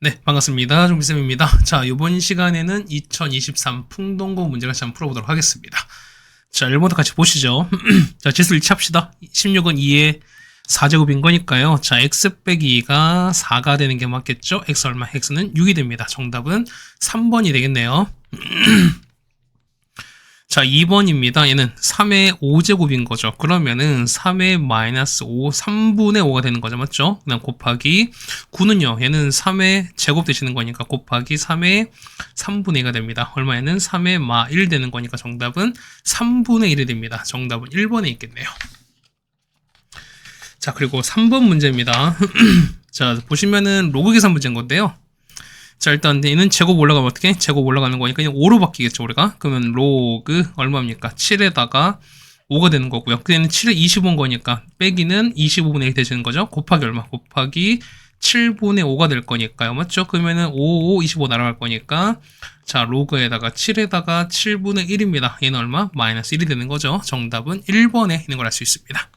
네, 반갑습니다. 종비쌤입니다. 자, 이번 시간에는 2023 풍동고 문제를 한번 풀어보도록 하겠습니다. 자, 1번부터 같이 보시죠. 자, 지수 일치합시다. 16은 2의 4제곱인 거니까요. 자, x 빼기 2가 4가 되는 게 맞겠죠? x 얼마? x는 6이 됩니다. 정답은 3번이 되겠네요. 자, 2번입니다. 얘는 3의 5제곱인 거죠. 그러면은 3의 마이너스 5, 3분의 5가 되는 거죠. 맞죠? 그다음 곱하기 9는요. 얘는 3의 제곱 되시는 거니까 곱하기 3의 3분의 2가 됩니다. 얼마에는 3의 마 1 되는 거니까 정답은 3분의 1이 됩니다. 정답은 1번에 있겠네요. 자, 그리고 3번 문제입니다. 자, 보시면은 로그 계산 문제인 건데요. 자, 일단 얘는 제곱 올라가면 어떻게? 제곱 올라가는 거니까 그냥 5로 바뀌겠죠, 우리가. 그러면 로그 얼마입니까? 7에다가 5가 되는 거고요. 그때는 7에 25인 거니까 빼기는 25분의 1 되시는 거죠. 곱하기 얼마? 곱하기 7분의 5가 될 거니까요. 맞죠? 그러면은 5, 5, 25 날아갈 거니까 자, 로그에다가 7에다가 7분의 1입니다. 얘는 얼마? 마이너스 1이 되는 거죠. 정답은 1번에 있는 걸 알 수 있습니다.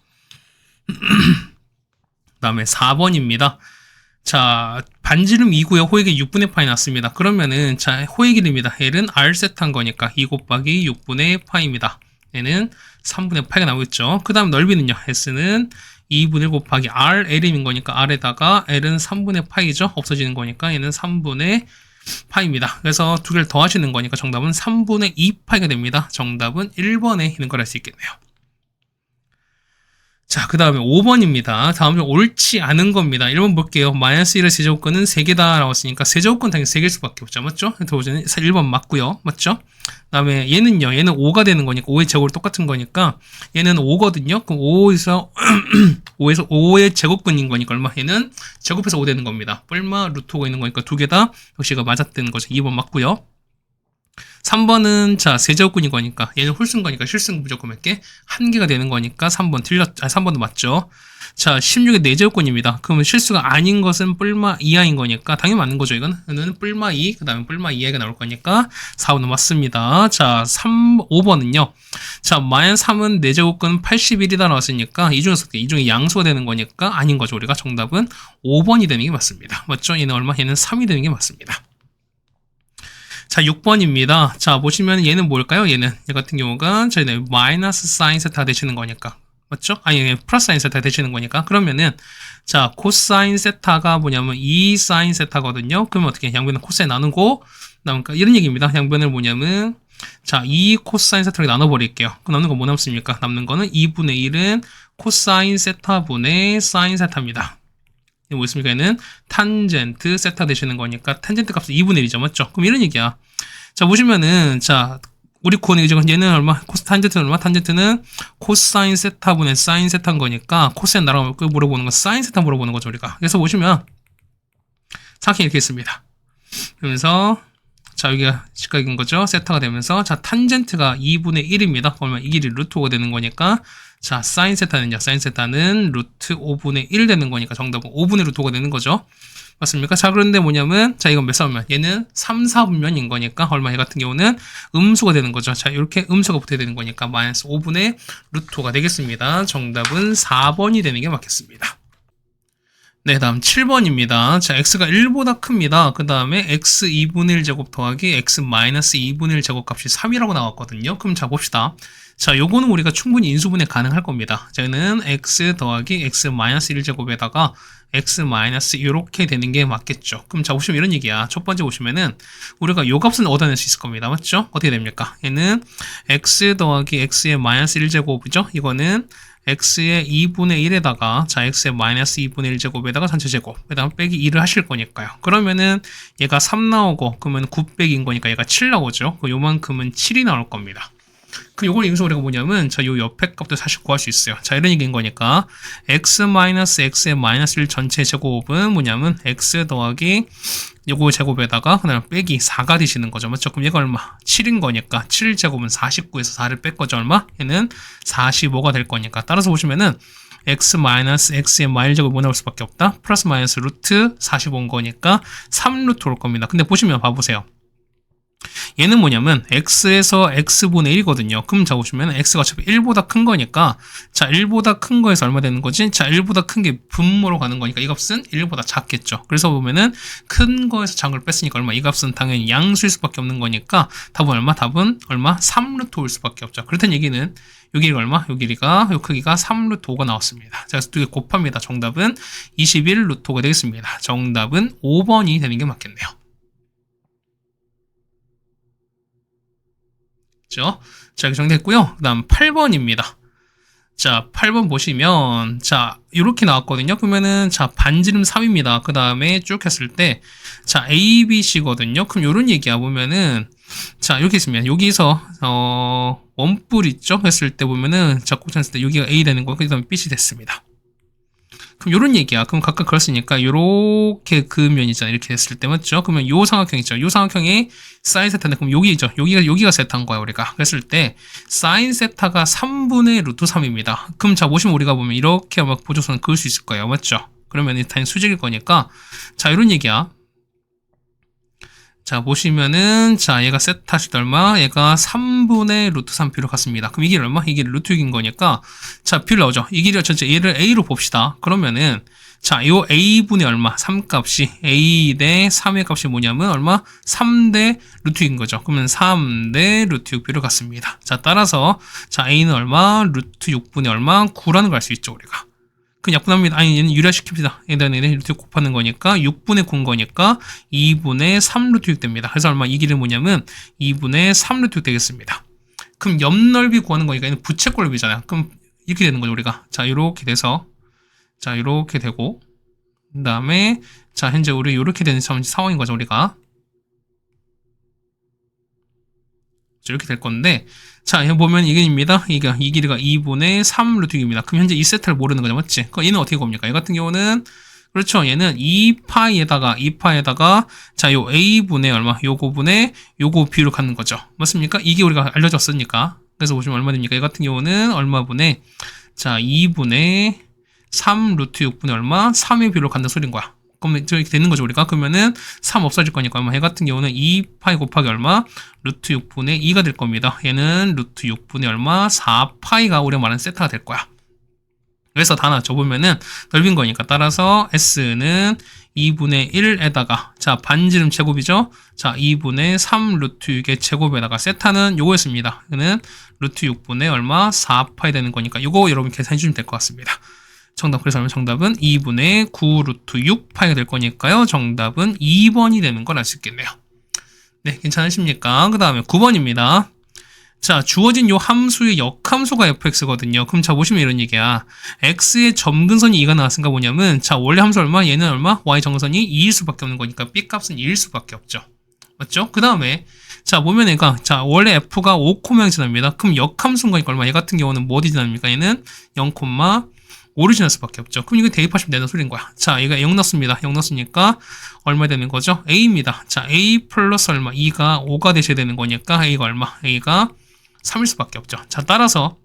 그 다음에 4번입니다. 자, 반지름 2고요. 호익이 6분의 파이 났습니다. 그러면은, 자, 호익 이름입니다. L은 R 세트한 거니까 2 곱하기 6분의 파이입니다. 얘는 3분의 파이가 나오겠죠. 그 다음 넓이는요. S는 2분의 1 곱하기 R, L인 거니까 R에다가 L은 3분의 파이죠. 없어지는 거니까 얘는 3분의 파이입니다. 그래서 두 개를 더하시는 거니까 정답은 3분의 2 파이가 됩니다. 정답은 1번에 있는 걸 알 수 있겠네요. 자, 그 다음에 5번입니다. 다음은 옳지 않은 겁니다. 1번 볼게요. 마이너스 1의 세제곱근은 3개다 라고 했으니까 세제곱근 당연히 3개일 수밖에 없죠. 맞죠? 들어보시면 1번 맞고요. 맞죠? 그 다음에 얘는요. 얘는 5가 되는 거니까 5의 제곱이 똑같은 거니까 얘는 5거든요. 그럼 5에서 5의 제곱근인 거니까 얼마? 얘는 제곱해서 5 되는 겁니다. 뿔마 루트 5가 있는 거니까 두 개 다 역시가 맞았다는 거죠. 2번 맞고요. 3번은 자 세제곱근인 거니까 얘는 홀수인 거니까 실수는 무조건 몇 개? 한 개가 되는 거니까 3번 3번도 맞죠. 자 16의 4제곱근입니다. 그러면 실수가 아닌 것은 뿔마 이하인 거니까 당연히 맞는 거죠. 이거는 뿔마 2, 그 다음에 뿔마 이하가 나올 거니까 4번은 맞습니다. 자 5번은요. 자 마이너스 3은 4제곱근 81이다 나왔으니까 이 중에 양수가 되는 거니까 아닌 거죠. 우리가 정답은 5번이 되는 게 맞습니다. 맞죠? 얘는 얼마? 얘는 3이 되는 게 맞습니다. 자, 6번입니다. 자, 보시면 얘는 뭘까요? 얘 같은 경우가 저희는 마이너스 사인 세타가 되시는 거니까. 맞죠? 아니, 플러스 사인 세타가 되시는 거니까. 그러면은, 자, 코사인 세타가 뭐냐면 2 사인 세타거든요. 그러면 어떻게 양변을 코사인 나누고, 그러니까 이런 얘기입니다. 양변을 뭐냐면, 자, 2 코사인 세타를 나눠버릴게요. 그 남는 거 뭐 남습니까? 남는 거는 2분의 1은 코사인 세타분의 사인 세타입니다. 뭐 있습니까? 얘는 탄젠트 세타 되시는 거니까 탄젠트 값은 2분의 1이죠. 맞죠? 그럼 이런 얘기야. 자, 보시면은, 자, 우리 코는 이제 얘는 얼마? 탄젠트는 얼마? 탄젠트는 코사인 세타분의 사인 세타인 거니까 코사인 나랑 물어보는 건 사인 세타 물어보는 거죠, 우리가. 그래서 보시면, 상식이 이렇게 있습니다. 그러면서, 자, 여기가 직각인 거죠. 세타가 되면서, 자, 탄젠트가 2분의 1입니다. 그러면 이 길이 루트 5가 되는 거니까, 자, 사인 세타는요. 사인 세타는 루트 5분의 1 되는 거니까 정답은 5분의 루트 5가 되는 거죠. 맞습니까? 자, 그런데 뭐냐면, 자, 이건 몇 사분면? 얘는 3, 4분면인 거니까, 얼마? 얘 같은 경우는 음수가 되는 거죠. 자, 이렇게 음수가 붙어야 되는 거니까, 마이너스 5분의 루트 5가 되겠습니다. 정답은 4번이 되는 게 맞겠습니다. 네, 다음 7번입니다. 자, x가 1보다 큽니다. 그 다음에 x 2분의 1 제곱 더하기 x 마이너스 2분의 1 제곱 값이 3이라고 나왔거든요. 그럼 자, 봅시다. 자, 요거는 우리가 충분히 인수분해 가능할 겁니다. 저는 x 더하기 x 마이너스 1 제곱에다가 x 마이너스 이렇게 되는 게 맞겠죠. 그럼 자, 보시면 이런 얘기야. 첫 번째 보시면은 우리가 요 값은 얻어낼 수 있을 겁니다. 맞죠? 어떻게 됩니까? 얘는 x 더하기 x의 마이너스 1 제곱이죠. 이거는 x의 2분의 1에다가 자 x의 마이너스 2분의 1 제곱에다가 전체 제곱 그다음 빼기 2를 하실 거니까요. 그러면은 얘가 3 나오고 그러면 9 빼기인 거니까 얘가 7 나오죠. 요만큼은 7이 나올 겁니다. 그 요걸 인수 우리가 뭐냐면 자 요 옆에 값도 사실 구할 수 있어요. 자 이런 얘기인 거니까 x 마이너스 x의 마이너스 1 전체 제곱은 뭐냐면 x 더하기 요거 제곱에다가 그다음 빼기 4가 되시는 거죠. 맞죠? 그럼 얘가 얼마? 7인 거니까 7제곱은 49에서 4를 뺄 거죠. 얼마? 얘는 45가 될 거니까 따라서 보시면은 x 마이너스 x의 마일 제곱이 뭐 나올 수밖에 없다? 플러스 마이너스 루트 45인 거니까 3루트 올 겁니다. 근데 보시면 봐보세요. 얘는 뭐냐면 x에서 x분의 1이거든요. 그럼 자 보시면 x가 어차피 1보다 큰 거니까 자 1보다 큰 거에서 얼마 되는 거지? 자 1보다 큰 게 분모로 가는 거니까 이 값은 1보다 작겠죠. 그래서 보면은 큰 거에서 작은 걸 뺐으니까 얼마? 이 값은 당연히 양수일 수밖에 없는 거니까 답은 얼마? 답은 얼마? 3루트 올 수밖에 없죠. 그렇다는 얘기는 요 길이가 얼마? 요 길이가 요 크기가 3루트 5가 나왔습니다. 자, 그래서 두 개 곱합니다. 정답은 21루트 5가 되겠습니다. 정답은 5번이 되는 게 맞겠네요. 그죠? 자, 이렇게 정리했고요. 그 다음 8번입니다. 자, 8번 보시면, 자, 이렇게 나왔거든요. 그러면은, 자, 반지름 3입니다. 그 다음에 쭉 했을 때, 자, A, B, C거든요. 그럼 요런 얘기야 보면은, 자, 이렇게 있으면, 여기서, 원뿔 있죠? 했을 때 보면은, 자, 곱했을 때 여기가 A 되는 거고, 그 다음에 B이 됐습니다. 그럼 요런 얘기야. 그럼 각각 그랬으니까 요렇게 그으면 있잖아. 이렇게 됐을 때 맞죠? 그러면 요 삼각형 있죠. 요 삼각형이 사인 세타인데 그럼 여기죠. 여기가 세타인 거야 우리가. 그랬을 때 사인 세타가 3분의 루트 3입니다. 그럼 자 보시면 우리가 보면 이렇게 막 보조선을 그을 수 있을 거예요. 맞죠? 그러면 일단 수직일 거니까 자 이런 얘기야. 자 보시면은 자 얘가 세타시 얼마? 얘가 3분의 루트 3 비로 같습니다. 그럼 이 길이 얼마? 이 길이 루트 6인 거니까 자 비를 나오죠. 이 길이 전체 얘를 A로 봅시다. 그러면은 자 요 A분의 얼마? 3값이 A 대 3의 값이 뭐냐면 얼마? 3대 루트 6인 거죠. 그러면 3대 루트 6 비로 같습니다. 자 따라서 자 A는 얼마? 루트 6분의 얼마? 9라는 걸 알 수 있죠 우리가. 그 약분합니다. 아니 얘는 유리화시킵니다. 얘는 루트 6 곱하는 거니까 6분의 9인 거니까 2분의 3 루트 6 됩니다. 그래서 얼마 이 길이 뭐냐면 2분의 3 루트 6 되겠습니다. 그럼 옆넓이 구하는 거니까 얘는 부채꼴넓이잖아요. 그럼 이렇게 되는 거죠 우리가. 자 이렇게 돼서 자 이렇게 되고 그 다음에 자 현재 우리 이렇게 되는 상황인 거죠 우리가. 이렇게 될 건데 자 여기 보면 이게입니다. 이 길이가 2분의 3 루트 6입니다. 그럼 현재 이 세타를 모르는 거죠 맞지? 그럼 얘는 어떻게 곱니까? 얘 같은 경우는 그렇죠. 얘는 2파에다가 자 요 a분의 얼마? 요거분의 요거 비율을 갖는 거죠. 맞습니까? 이게 우리가 알려졌으니까. 그래서 보시면 얼마 됩니까? 얘 같은 경우는 얼마분의 자 2분의 3 루트 6분의 얼마? 3의 비율을 갖는 소리인 거야. 그럼 이렇게 되는 거죠 우리가. 그러면은 3 없어질 거니까 얼마? 얘 같은 경우는 2파이 곱하기 얼마? 루트 6분의 2가 될 겁니다. 얘는 루트 6분의 얼마? 4파이가 우리가 말하는 세타가 될 거야. 그래서 다 나죠. 보면은 넓인 거니까 따라서 S는 2분의 1에다가 자 반지름 제곱이죠. 자 2분의 3 루트 6의 제곱에다가 세타는 요거였습니다. 이거는 루트 6분의 얼마? 4파이 되는 거니까 요거 여러분 계산해 주시면 될 것 같습니다. 정답 그래서 정답은 2분의 9 루트 6파이가 될 거니까요. 정답은 2번이 되는 걸 알 수 있겠네요. 네, 괜찮으십니까? 그 다음에 9번입니다. 자, 주어진 요 함수의 역함수가 fx거든요. 그럼 자, 보시면 이런 얘기야. x의 점근선이 2가 나왔으니까 뭐냐면, 자, 원래 함수 얼마? 얘는 얼마? y 정근선이 2일 수밖에 없는 거니까 b 값은 2일 수밖에 없죠. 맞죠? 그 다음에, 자, 보면 얘가, 자, 원래 f가 5,0이 지납니다. 그럼 역함수인 거니까 얼마? 얘 같은 경우는 뭐 어디 지납니까? 얘는 0,5를 지날 수밖에 없죠. 그럼 이거 대입하시면 되는 소리인 거야. 자, 얘가 0 넣습니다. 0 넣었으니까 얼마 되는 거죠? a입니다. 자, a 플러스 얼마? 2가 5가 되셔야 되는 거니까 a가 얼마? a가 3일 수밖에 없죠. 자, 따라서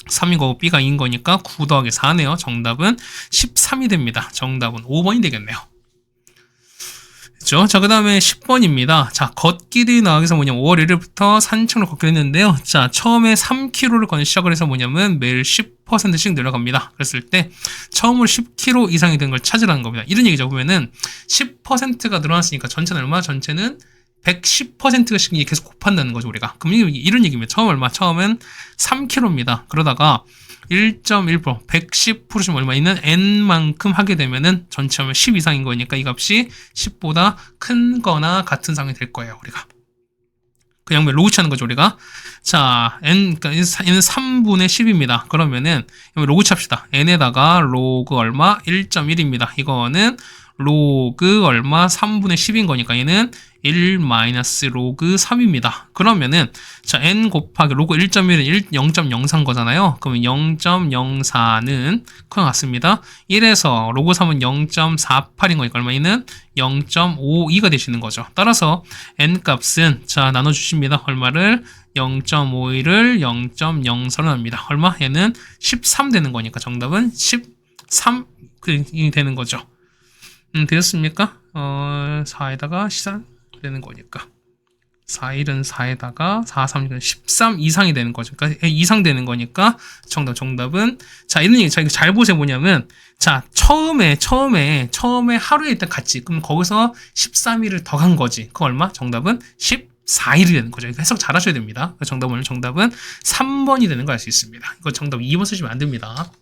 3인 거고 b가 2인 거니까 9 더하기 4네요. 정답은 13이 됩니다. 정답은 5번이 되겠네요. 그렇죠? 자, 그 다음에 10번입니다. 자, 걷기들이 나오기 위해서 뭐냐면 5월 1일부터 산책을 걷기로 했는데요. 자, 처음에 3km를 걷는 시작을 해서 뭐냐면 매일 10%씩 늘어갑니다. 그랬을 때 처음으로 10km 이상이 된 걸 찾으라는 겁니다. 이런 얘기죠. 보면은 10%가 늘어났으니까 전체는 얼마? 전체는 110%씩 계속 곱한다는 거죠, 우리가. 그럼 이런 얘기입니다. 처음 얼마? 처음엔 3km입니다. 그러다가 1.1%, 110%면 얼마 있는 n만큼 하게 되면은 전체 하면 10 이상인 거니까 이 값이 10보다 큰 거나 같은 상황이 될 거예요, 우리가. 그냥 로그치 하는 거죠, 우리가. 자, 그러니까 얘는 3분의 10입니다. 그러면은, 로그치 합시다. n에다가 로그 얼마? 1.1입니다. 이거는 로그 얼마? 3분의 10인 거니까 얘는 1 마이너스 로그 3입니다. 그러면은 자 n 곱하기 로그 1.1은 0.04인 거잖아요. 그러면 0.04는 그냥 같습니다. 1에서 로그 3은 0.48인 거니까 얼마이는 0.52가 되시는 거죠. 따라서 n 값은 자 나눠주십니다. 얼마를 0.51을 0.04로 합니다. 얼마? 얘는 13 되는 거니까 정답은 13이 되는 거죠. 되셨습니까? 4에다가 13 되는 거니까. 4일은 4에다가 4, 3, 6은 13 이상이 되는 거죠. 그러니까 이상 되는 거니까 정답은 자, 이런 얘기 이거 잘 보세요. 뭐냐면 자, 처음에 하루에 일단 갔지. 그럼 거기서 13일을 더 간 거지. 그 얼마? 정답은 14일이 되는 거죠. 해석 잘 하셔야 됩니다. 정답은 3번이 되는 걸 알 수 있습니다. 이거 정답 2번 쓰시면 안 됩니다.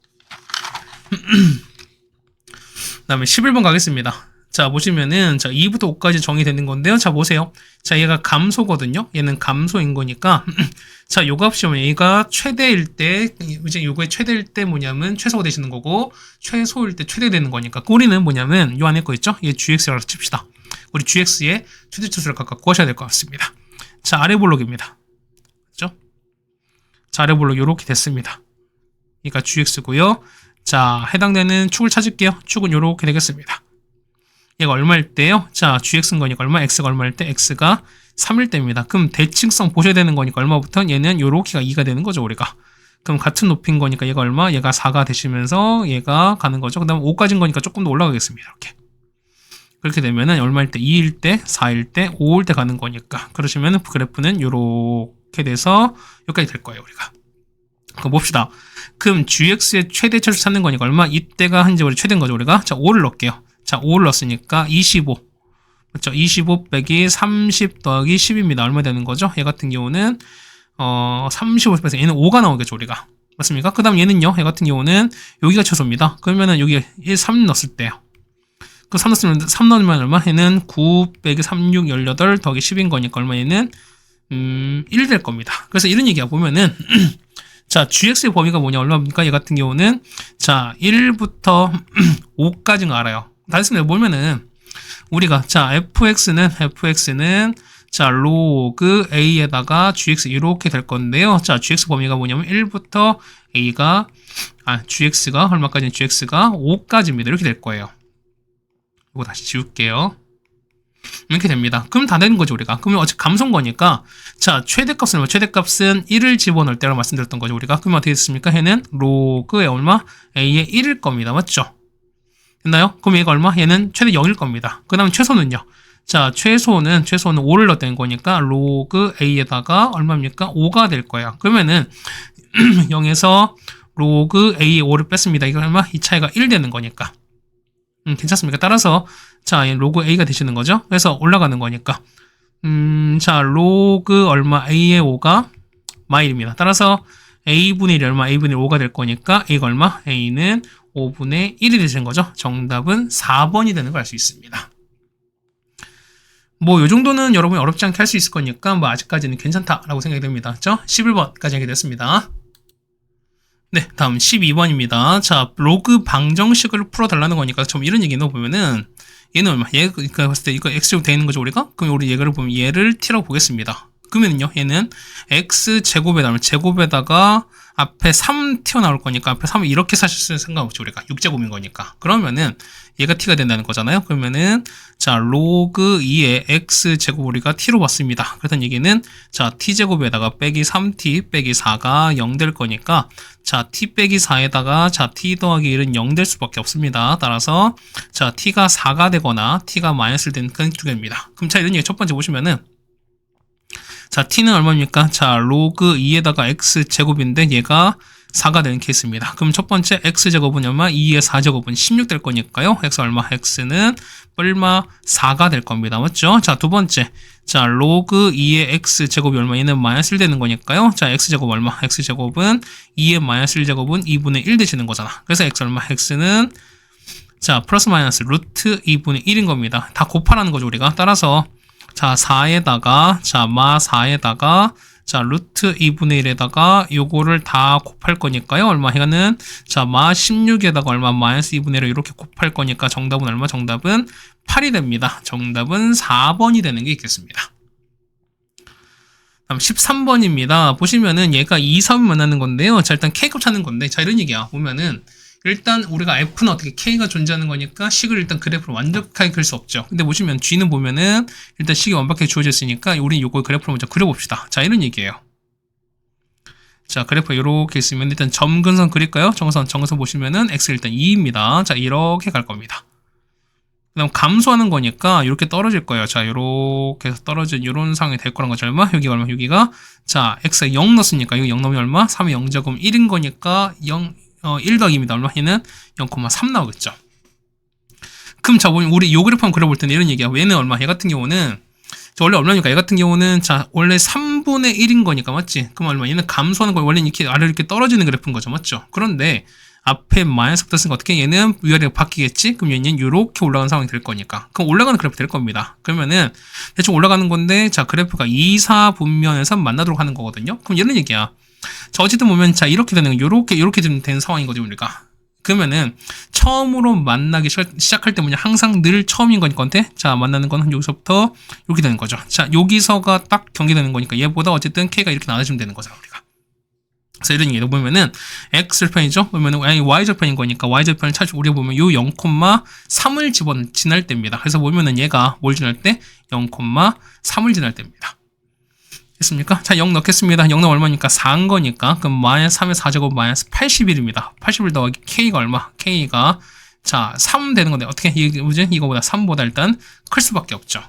그다음에 11번 가겠습니다. 자, 보시면은, 자, 2부터 5까지 정의되는 건데요. 자, 보세요. 자, 얘가 감소거든요. 얘는 감소인 거니까. 자, 요 값이 뭐냐. 얘가 최대일 때, 이제 요거의 최대일 때 뭐냐면 최소가 되시는 거고, 최소일 때 최대 되는 거니까. 우리는 뭐냐면, 요 안에 거 있죠? 얘 GX라고 칩시다. 우리 GX의 최대치수를 각각 구하셔야 될 것 같습니다. 자, 아래 볼록입니다. 그죠? 자, 아래 볼록 요렇게 됐습니다. 그러니까 GX고요. 자, 해당되는 축을 찾을게요. 축은 요렇게 되겠습니다. 얘가 얼마일 때요? 자, GX인 거니까 얼마? X가 얼마일 때? X가 3일 때입니다. 그럼 대칭성 보셔야 되는 거니까 얼마부터? 얘는 요렇게가 2가 되는 거죠, 우리가. 그럼 같은 높이인 거니까 얘가 얼마? 얘가 4가 되시면서 얘가 가는 거죠. 그 다음 5까지인 거니까 조금 더 올라가겠습니다. 이렇게. 그렇게 되면은 얼마일 때? 2일 때, 4일 때, 5일 때 가는 거니까. 그러시면은 그래프는 요렇게 돼서 여기까지 될 거예요, 우리가. 그럼 봅시다. 그럼 GX의 최대치를 찾는 거니까 얼마? 이때가 현재 우리 최대인 거죠, 우리가. 자, 5를 넣을게요. 자, 5를 넣었으니까 25. 그렇죠? 25 빼기 30 더하기 10입니다. 얼마 되는 거죠? 얘 같은 경우는 35 빼서 얘는 5가 나오겠죠, 우리가. 맞습니까? 그 다음 얘는요. 얘 같은 경우는 여기가 최소입니다. 그러면은 여기 3 넣었을 때요. 그 3 넣으면 얼마? 얘는 9 빼기 36 18 더하기 10인 거니까 얼마? 얘는 1 될 겁니다. 그래서 이런 얘기야 보면은 자, GX의 범위가 뭐냐? 얼마입니까? 얘 같은 경우는 자, 1부터 5까지는 알아요. 다 했습니다. 보면은 우리가 자, fx는 자, 로그 a에다가 gx 이렇게 될 건데요. 자, gx 범위가 뭐냐면 1부터 a가 gx가 얼마까지는 gx가 5까지입니다. 이렇게 될 거예요. 이거 다시 지울게요. 이렇게 됩니다. 그럼 다 되는 거죠, 우리가. 그러면 어차피 감소인 거니까, 자, 최대값은 얼마? 최대값은 1을 집어넣을 때라고 말씀드렸던 거죠, 우리가. 그러면 어떻게 됐습니까? 얘는 로그의 얼마? a의 1일 겁니다. 맞죠? 됐나요? 그럼 얘가 얼마? 얘는 최대 0일 겁니다. 그 다음 최소는요? 자, 최소는 5를 넣었다는 거니까, 로그 a에다가 얼마입니까? 5가 될 거예요. 그러면은, 0에서 로그 a의 5를 뺐습니다. 이거 얼마? 이 차이가 1 되는 거니까. 괜찮습니까? 따라서 자, 로그 a가 되시는 거죠. 그래서 올라가는 거니까 자, 로그 얼마 a의 5가 마일입니다. 따라서 a분의 1이 얼마? a분의 5가 될 거니까 a가 얼마? a는 5분의 1이 되시는 거죠. 정답은 4번이 되는 걸 알 수 있습니다. 뭐 요 정도는 여러분이 어렵지 않게 할 수 있을 거니까 뭐 아직까지는 괜찮다라고 생각이 됩니다. 그렇죠? 11번까지 하게 됐습니다. 네, 다음 12번입니다. 자, 로그 방정식을 풀어달라는 거니까 좀 이런 얘기 넣어보면은 얘는 얼마? 얘가 봤을 때 이거 x제곱 되어 있는 거죠, 우리가? 그럼 우리 얘를 보면 얘를 t라고 보겠습니다. 그러면요, 얘는 x제곱에 나오면 제곱에다가 앞에 3 튀어나올 거니까 앞에 3을 이렇게 사실 상관없죠, 우리가. 6제곱인 거니까. 그러면은 얘가 t가 된다는 거잖아요. 그러면은 자, 로그 2의 x제곱 우리가 t로 봤습니다. 그렇다는 얘기는 자, t제곱에다가 빼기 3t 빼기 4가 0 될 거니까 자, t 빼기 4에다가 자, t 더하기 1은 0 될 수밖에 없습니다. 따라서 자, t가 4가 되거나 t가 마이너스를 되는 그 두 개입니다. 그럼 자, 이런 얘기 첫 번째 보시면은 자, t는 얼마입니까? 자, 로그 2에다가 x제곱인데 얘가 4가 되는 케이스입니다. 그럼 첫 번째 x제곱은 얼마? 2의 4제곱은 16 될 거니까요. x 얼마? x는 얼마? 4가 될 겁니다. 맞죠? 자, 두 번째. 자, 로그 2의 x제곱이 얼마? 얘는 마이너스 1 되는 거니까요. 자, x제곱 얼마? x제곱은 2의 마이너스 1제곱은 2분의 1 되시는 거잖아. 그래서 x 얼마? x는 자, 플러스 마이너스 루트 2분의 1인 겁니다. 다 곱하라는 거죠, 우리가. 따라서 자, 4에다가 자, 마 4에다가 자, 루트 2분의 1에다가 요거를 다 곱할 거니까요. 얼마? 이거는 자, 마 16에다가 얼마? 마이너스 2분의 1을 이렇게 곱할 거니까 정답은 얼마? 정답은 8이 됩니다. 정답은 4번이 되는 게 있겠습니다. 다음 13번입니다. 보시면은 얘가 2, 3을 만나는 건데요. 자, 일단 K값 찾는 건데 자, 이런 얘기야. 보면은 일단 우리가 F는 어떻게 K가 존재하는 거니까 식을 일단 그래프로 완벽하게 그릴 수 없죠. 근데 보시면 G는 보면은 일단 식이 완벽하게 주어져 있으니까 우리 요걸 그래프로 먼저 그려봅시다. 자, 이런 얘기예요. 자, 그래프 이렇게 있으면 일단 점근선 그릴까요? 정선 보시면은 X 일단 2입니다. 자, 이렇게 갈 겁니다. 그다음 감소하는 거니까 이렇게 떨어질 거예요. 자, 요렇게 해서 떨어진 요런 상황이 될 거란 거죠. 얼마? 여기가 얼마? 여기가 자, x에 0 넣었으니까 이거 0 넣으면 얼마? 3의 0제곱 1인 거니까 1 더하기입니다. 얼마? 얘는 0,3 나오겠죠. 그럼 자, 우리 요 그래프 한번 그려볼 때는 이런 얘기야. 얘는 얼마? 얘 같은 경우는 자, 원래 얼마니까? 얘 같은 경우는 자, 원래 3분의 1인 거니까 맞지? 그럼 얼마? 얘는 감소하는 거 원래 이렇게 아래로 이렇게 떨어지는 그래프인 거죠. 맞죠? 그런데 앞에 마이너스 붙었으니까 어떻게 얘는 위아래가 바뀌겠지? 그럼 얘는 이렇게 올라가는 상황이 될 거니까. 그럼 올라가는 그래프 될 겁니다. 그러면은 대충 올라가는 건데 자, 그래프가 2, 4 분면에서 만나도록 하는 거거든요. 그럼 이런 얘기야. 자, 어쨌든 보면 자, 이렇게 되는 거 이렇게 된 상황인 거죠, 우리가. 그러면은 처음으로 만나기 시작할 때 뭐냐, 항상 늘 처음인 거니까 자, 만나는 건 여기서부터 이렇게 되는 거죠. 자, 여기서가 딱 경계되는 거니까 얘보다 어쨌든 k가 이렇게 나눠주면 되는 거잖아, 우리가. 그래서 이런 얘기도 보면은 x절편이죠. 보면은 아니 y절편인 거니까 y절편을 찾고 우리가 보면 요 0,3을 지날 때입니다. 그래서 보면은 얘가 뭘 지날 때 0,3을 지날 때입니다. 됐습니까? 자, 0 넣겠습니다. 0 넣으면 얼마니까? 4인 거니까. 그럼 마이너스 3의 4제곱 마이너스 81입니다. 81 더하기 k가 얼마? k가 자, 3 되는 건데 어떻게 뭐지? 이거보다 3보다 일단 클 수밖에 없죠.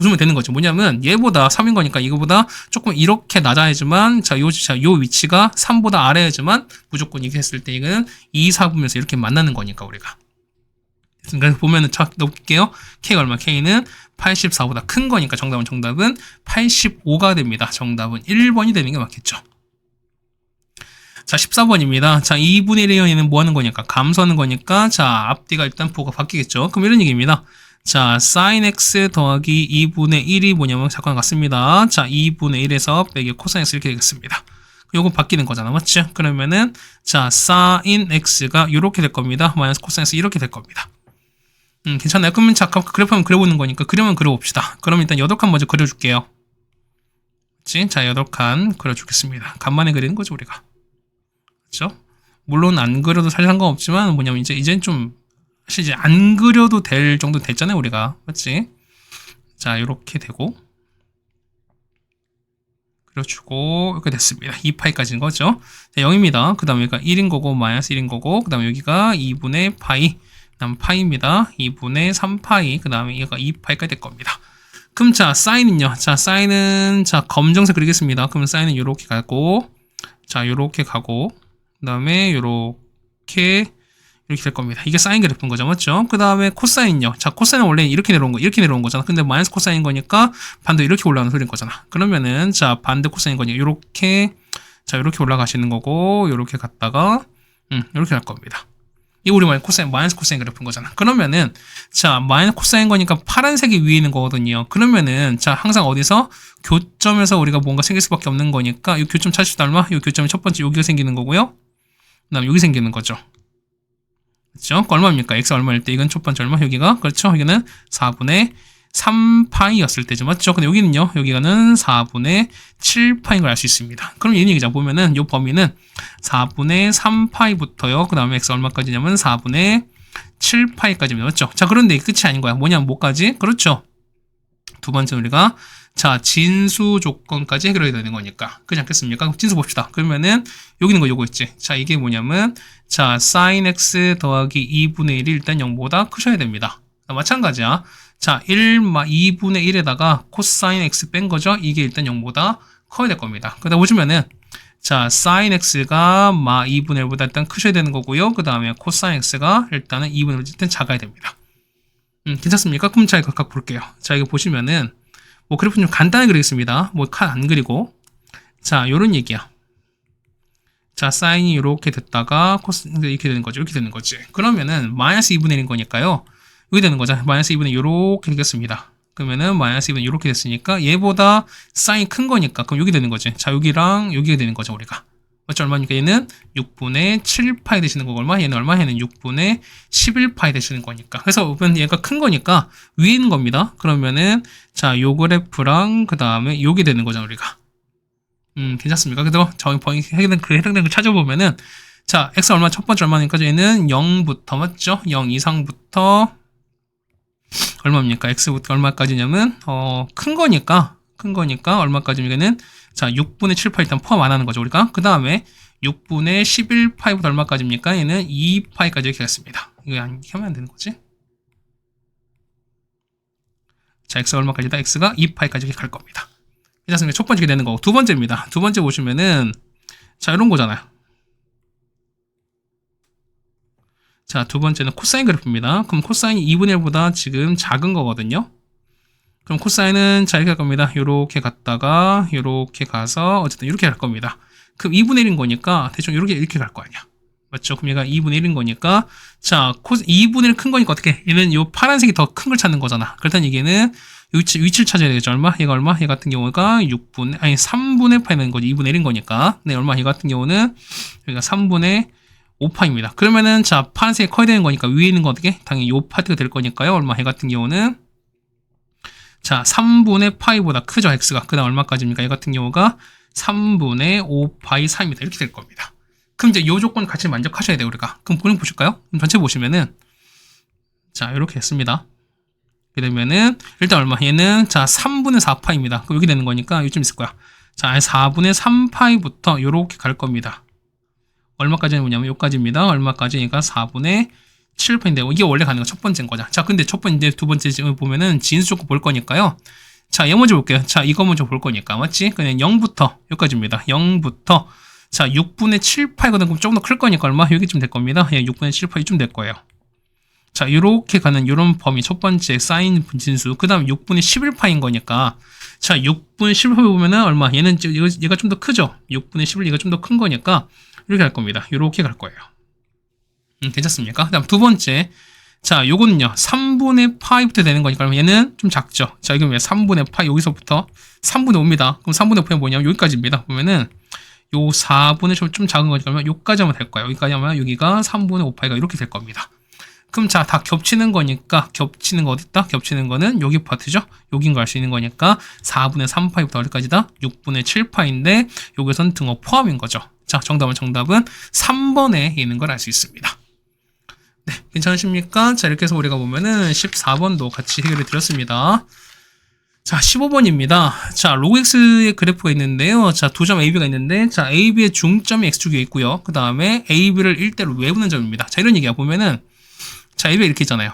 웃으면 되는 거죠. 뭐냐면 얘보다 3인 거니까 이거보다 조금 이렇게 낮아야지만 요 위치가 3보다 아래야지만 무조건 이렇게 했을 때 이거는 2, 4분면서 이렇게 만나는 거니까 우리가. 그래서 보면은 자, 넣을게요. k가 얼마? k는 84보다 큰 거니까 정답은 85가 됩니다. 정답은 1번이 되는 게 맞겠죠. 자, 14번입니다. 자, 2분의 1의 얘는 뭐 하는 거니까? 감소하는 거니까 자, 앞뒤가 일단 부호가 바뀌겠죠. 그럼 이런 얘기입니다. 자, sin x 더하기 2분의 1이 뭐냐면 잠깐 같습니다. 자, 2분의 1에서 빼기 코사인 x 이렇게 되겠습니다. 요거 바뀌는 거잖아. 맞죠? 그러면은 자, sin x가 이렇게 될 겁니다. 마이너스 코사인 x 이렇게 될 겁니다. 괜찮아요. 그러면 자, 그래프 한번 그려보는 거니까 그려면 그려봅시다. 그럼 일단 8칸 먼저 그려줄게요. 그치? 자, 8칸 그려주겠습니다. 간만에 그리는 거죠, 우리가. 그렇죠? 물론 안 그려도 사실 상관없지만 뭐냐면 이제는 좀 사실 이제 안 그려도 될 정도 됐잖아요, 우리가. 맞지? 자, 이렇게 되고 그려주고 이렇게 됐습니다. 2파이까지인 거죠. 자, 0입니다. 그 다음에 여기가 1인 거고 마이너스 1인 거고 그 다음에 여기가 2분의 파이 그 다음 파이입니다. 2분의 3파이 그 다음에 얘가 2파이까지 될 겁니다. 그럼 자, 사인은요. 자, 사인은 자, 검정색 그리겠습니다. 그러면 사인은 이렇게 가고 자, 이렇게 가고 그 다음에 이렇게 될 겁니다. 이게 사인 그래프인 거죠. 맞죠? 그 다음에 코사인요. 자, 코사인은 원래 이렇게 내려온 거잖아. 근데 마이너스 코사인 거니까 반대 이렇게 올라가는 소리인 거잖아. 그러면은, 자, 반대 코사인 거니까 이렇게 올라가시는 거고, 이렇게 갔다가, 이렇게 갈 겁니다. 이거 우리 마이너스 코사인 그래프인 거잖아. 그러면은, 자, 마이너스 코사인 거니까 파란색이 위에 있는 거거든요. 그러면은, 자, 항상 어디서? 교점에서 우리가 뭔가 생길 수밖에 없는 거니까, 이 교점 찾으시다 얼마? 이 교점이 첫 번째 여기가 생기는 거고요. 그 다음에 여기 생기는 거죠. 그렇죠? 얼마입니까? x 얼마일 때 이건 첫 번째 얼마? 여기가 그렇죠? 여기는 4분의 3파이였을 때죠. 맞죠? 근데 여기는요. 여기가는 4분의 7파인 걸 알 수 있습니다. 그럼 이 얘기자 보면은 이 범위는 4분의 3파이부터요. 그 다음에 x 얼마까지냐면 4분의 7파이까지입니다. 맞죠? 자, 그런데 이 끝이 아닌 거야. 뭐냐면 뭐까지? 그렇죠? 두 번째 우리가 자, 진수 조건까지 해결해야 되는 거니까. 그렇지 않겠습니까? 진수 봅시다. 그러면은, 여기 있는 거 요거 있지. 자, 이게 뭐냐면, 자, sin x 더하기 2분의 1이 일단 0보다 크셔야 됩니다. 마찬가지야. 자, 2분의 1에다가 코사인 x 뺀 거죠? 이게 일단 0보다 커야 될 겁니다. 그러다 보시면은, 자, sin x가 2분의 1보다 일단 크셔야 되는 거고요. 그 다음에 코사인 x가 일단은 2분의 1보다 일단 작아야 됩니다. 괜찮습니까? 그럼 자, 이거 각각 볼게요. 자, 이거 보시면은, 뭐 그래프 좀 간단하게 그리겠습니다. 뭐 칸 안 그리고 자, 요런 얘기야. 자, 사인이 이렇게 됐다가 코스 이렇게 되는 거죠. 이렇게 되는 거지. 그러면은 마이너스 2분의 1인 거니까요. 여기 되는 거죠. 마이너스 2분의 1 이렇게 되겠습니다. 그러면은 마이너스 2분의 1 이렇게 됐으니까 얘보다 사인 큰 거니까 그럼 여기 되는 거지. 자, 여기랑 여기가 되는 거죠, 우리가. 맞죠? 얼마니까 얘는 6분의 7파이 되시는 거고 얼마? 얘는 얼마? 얘는 6분의 11파이 되시는 거니까. 그래서 얘가 큰 거니까 위에 있는 겁니다. 그러면은 자, 요 그래프랑 그 다음에 요게 되는 거죠, 우리가. 괜찮습니까? 그래서 저희 해당되는 걸 찾아보면은 자, x 얼마 첫 번째 얼마니까 얘는 0부터 맞죠? 0 이상부터 얼마입니까? x부터 얼마까지냐면 큰 거니까 얼마까지냐면은 자, 6분의 7파이 일단 포함 안 하는 거죠, 우리가. 그 다음에 6분의 11파이부터 얼마까지입니까? 얘는 2파이까지 이렇게 했습니다. 이거 이렇게 하면 안 되는 거지? 자, x가 얼마까지다? x가 2파이까지 이렇게 갈 겁니다. 괜찮습니까? 첫 번째 되는 거고. 두 번째입니다. 두 번째 보시면은, 자, 이런 거잖아요. 자, 두 번째는 코사인 그래프입니다. 그럼 코사인이 2분의 1보다 지금 작은 거거든요. 그럼 코사인은 자, 이렇게 할 겁니다. 요렇게 갔다가, 요렇게 가서, 어쨌든 이렇게 갈 겁니다. 그럼 2분의 1인 거니까, 대충 이렇게 갈 거 아니야. 맞죠? 그럼 얘가 2분의 1인 거니까, 자, 2분의 1 큰 거니까 어떻게? 얘는 요 파란색이 더 큰 걸 찾는 거잖아. 그렇다는 얘기는, 위치를 찾아야 되겠죠. 얼마? 얘가 얼마? 얘 같은 경우가 3분의 8는 거지. 2분의 1인 거니까. 네, 얼마? 얘 같은 경우는, 여기가 3분의 5파입니다. 그러면은, 자, 파란색이 커야 되는 거니까, 위에 있는 거 어떻게? 당연히 요 파트가 될 거니까요. 얼마? 얘 같은 경우는, 자, 3분의 파이보다 크죠, x가. 그 다음 얼마까지입니까? 얘 같은 경우가 3분의 5파이 4입니다. 이렇게 될 겁니다. 그럼 이제 요 조건 같이 만족하셔야 돼요, 우리가. 그럼 그림 보실까요? 그럼 전체 보시면은, 자, 이렇게 했습니다. 이렇게 되면은, 일단 얼마? 얘는, 자, 3분의 4파입니다. 그럼 여기 되는 거니까, 요쯤 있을 거야. 자, 4분의 3파이부터 요렇게 갈 겁니다. 얼마까지는 뭐냐면, 요까지입니다. 얼마까지? 얘가 4분의 7파인데, 이게 원래 가는 거 첫 번째인 거죠. 자, 근데 첫 번째, 두 번째 지금 보면은, 진수 조건 볼 거니까요. 자, 얘 먼저 볼게요. 자, 이거 먼저 볼 거니까. 맞지? 그냥 0부터, 여기까지입니다. 0부터, 자, 6분의 7파이거든. 그럼 조금 더 클 거니까 얼마? 여기쯤 될 겁니다. 예, 6분의 7파이쯤 될 거예요. 자, 요렇게 가는 요런 범위 첫 번째 사인 진수. 그 다음 6분의 11파인 거니까. 자, 6분의 11파 보면은 얼마? 얘는, 얘가 좀 더 크죠? 6분의 11, 얘가 좀 더 큰 거니까. 이렇게 갈 겁니다. 요렇게 갈 거예요. 괜찮습니까? 그 다음 두 번째. 자, 요거는요. 3분의 파이부터 되는 거니까 그러면 얘는 좀 작죠. 자, 이건 왜 3분의 파이 여기서부터 3분의 5입니다. 그럼 3분의 5는 뭐냐면 여기까지입니다. 보면은 요 4분의 좀 작은 거니까 그러면 여기까지 하면 될 거예요. 여기까지 하면 여기가 3분의 5파이가 이렇게 될 겁니다. 그럼 자, 다 겹치는 거니까 겹치는 거 어딨다? 겹치는 거는 여기 파트죠? 여긴 거 알 수 있는 거니까 4분의 3파이부터 어디까지다? 6분의 7파인데 여기선 등호 포함인 거죠. 자, 정답은 3번에 있는 걸 알 수 있습니다. 네, 괜찮으십니까? 자, 이렇게 해서 우리가 보면은 14번도 같이 해결해 드렸습니다. 자, 15번입니다. 자, 로그 x의 그래프가 있는데요. 자, 두 점 AB가 있는데, 자, AB의 중점이 x축에 있고요. 그 다음에 AB를 1대로 외우는 점입니다. 자, 이런 얘기야. 보면은, 자, AB가 이렇게 있잖아요.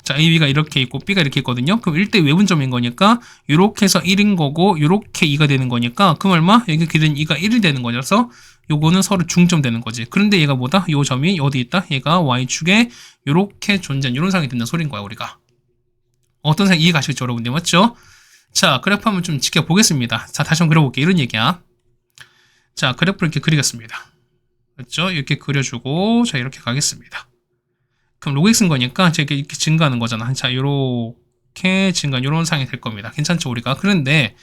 자, AB가 이렇게 있고, B가 이렇게 있거든요. 그럼 1대 외운 점인 거니까, 요렇게 해서 1인 거고, 요렇게 2가 되는 거니까, 그럼 얼마? 여기 기준 2가 1이 되는 거라서, 요거는 서로 중점 되는 거지. 그런데 얘가 뭐다? 요 점이 어디 있다? 얘가 Y축에 요렇게 존재한 요런 상황이 된다는 소린 거야, 우리가. 어떤 상황 이해 가시겠죠, 여러분들? 맞죠? 자, 그래프 한번 좀 지켜보겠습니다. 자, 다시 한번 그려볼게요. 이런 얘기야. 자, 그래프를 이렇게 그리겠습니다. 맞죠? 이렇게 그려주고, 자, 이렇게 가겠습니다. 그럼 로그 x인 거니까, 제가 이렇게 증가하는 거잖아. 자, 요렇게 증가한 요런 상황이 될 겁니다. 괜찮죠, 우리가? 그런데,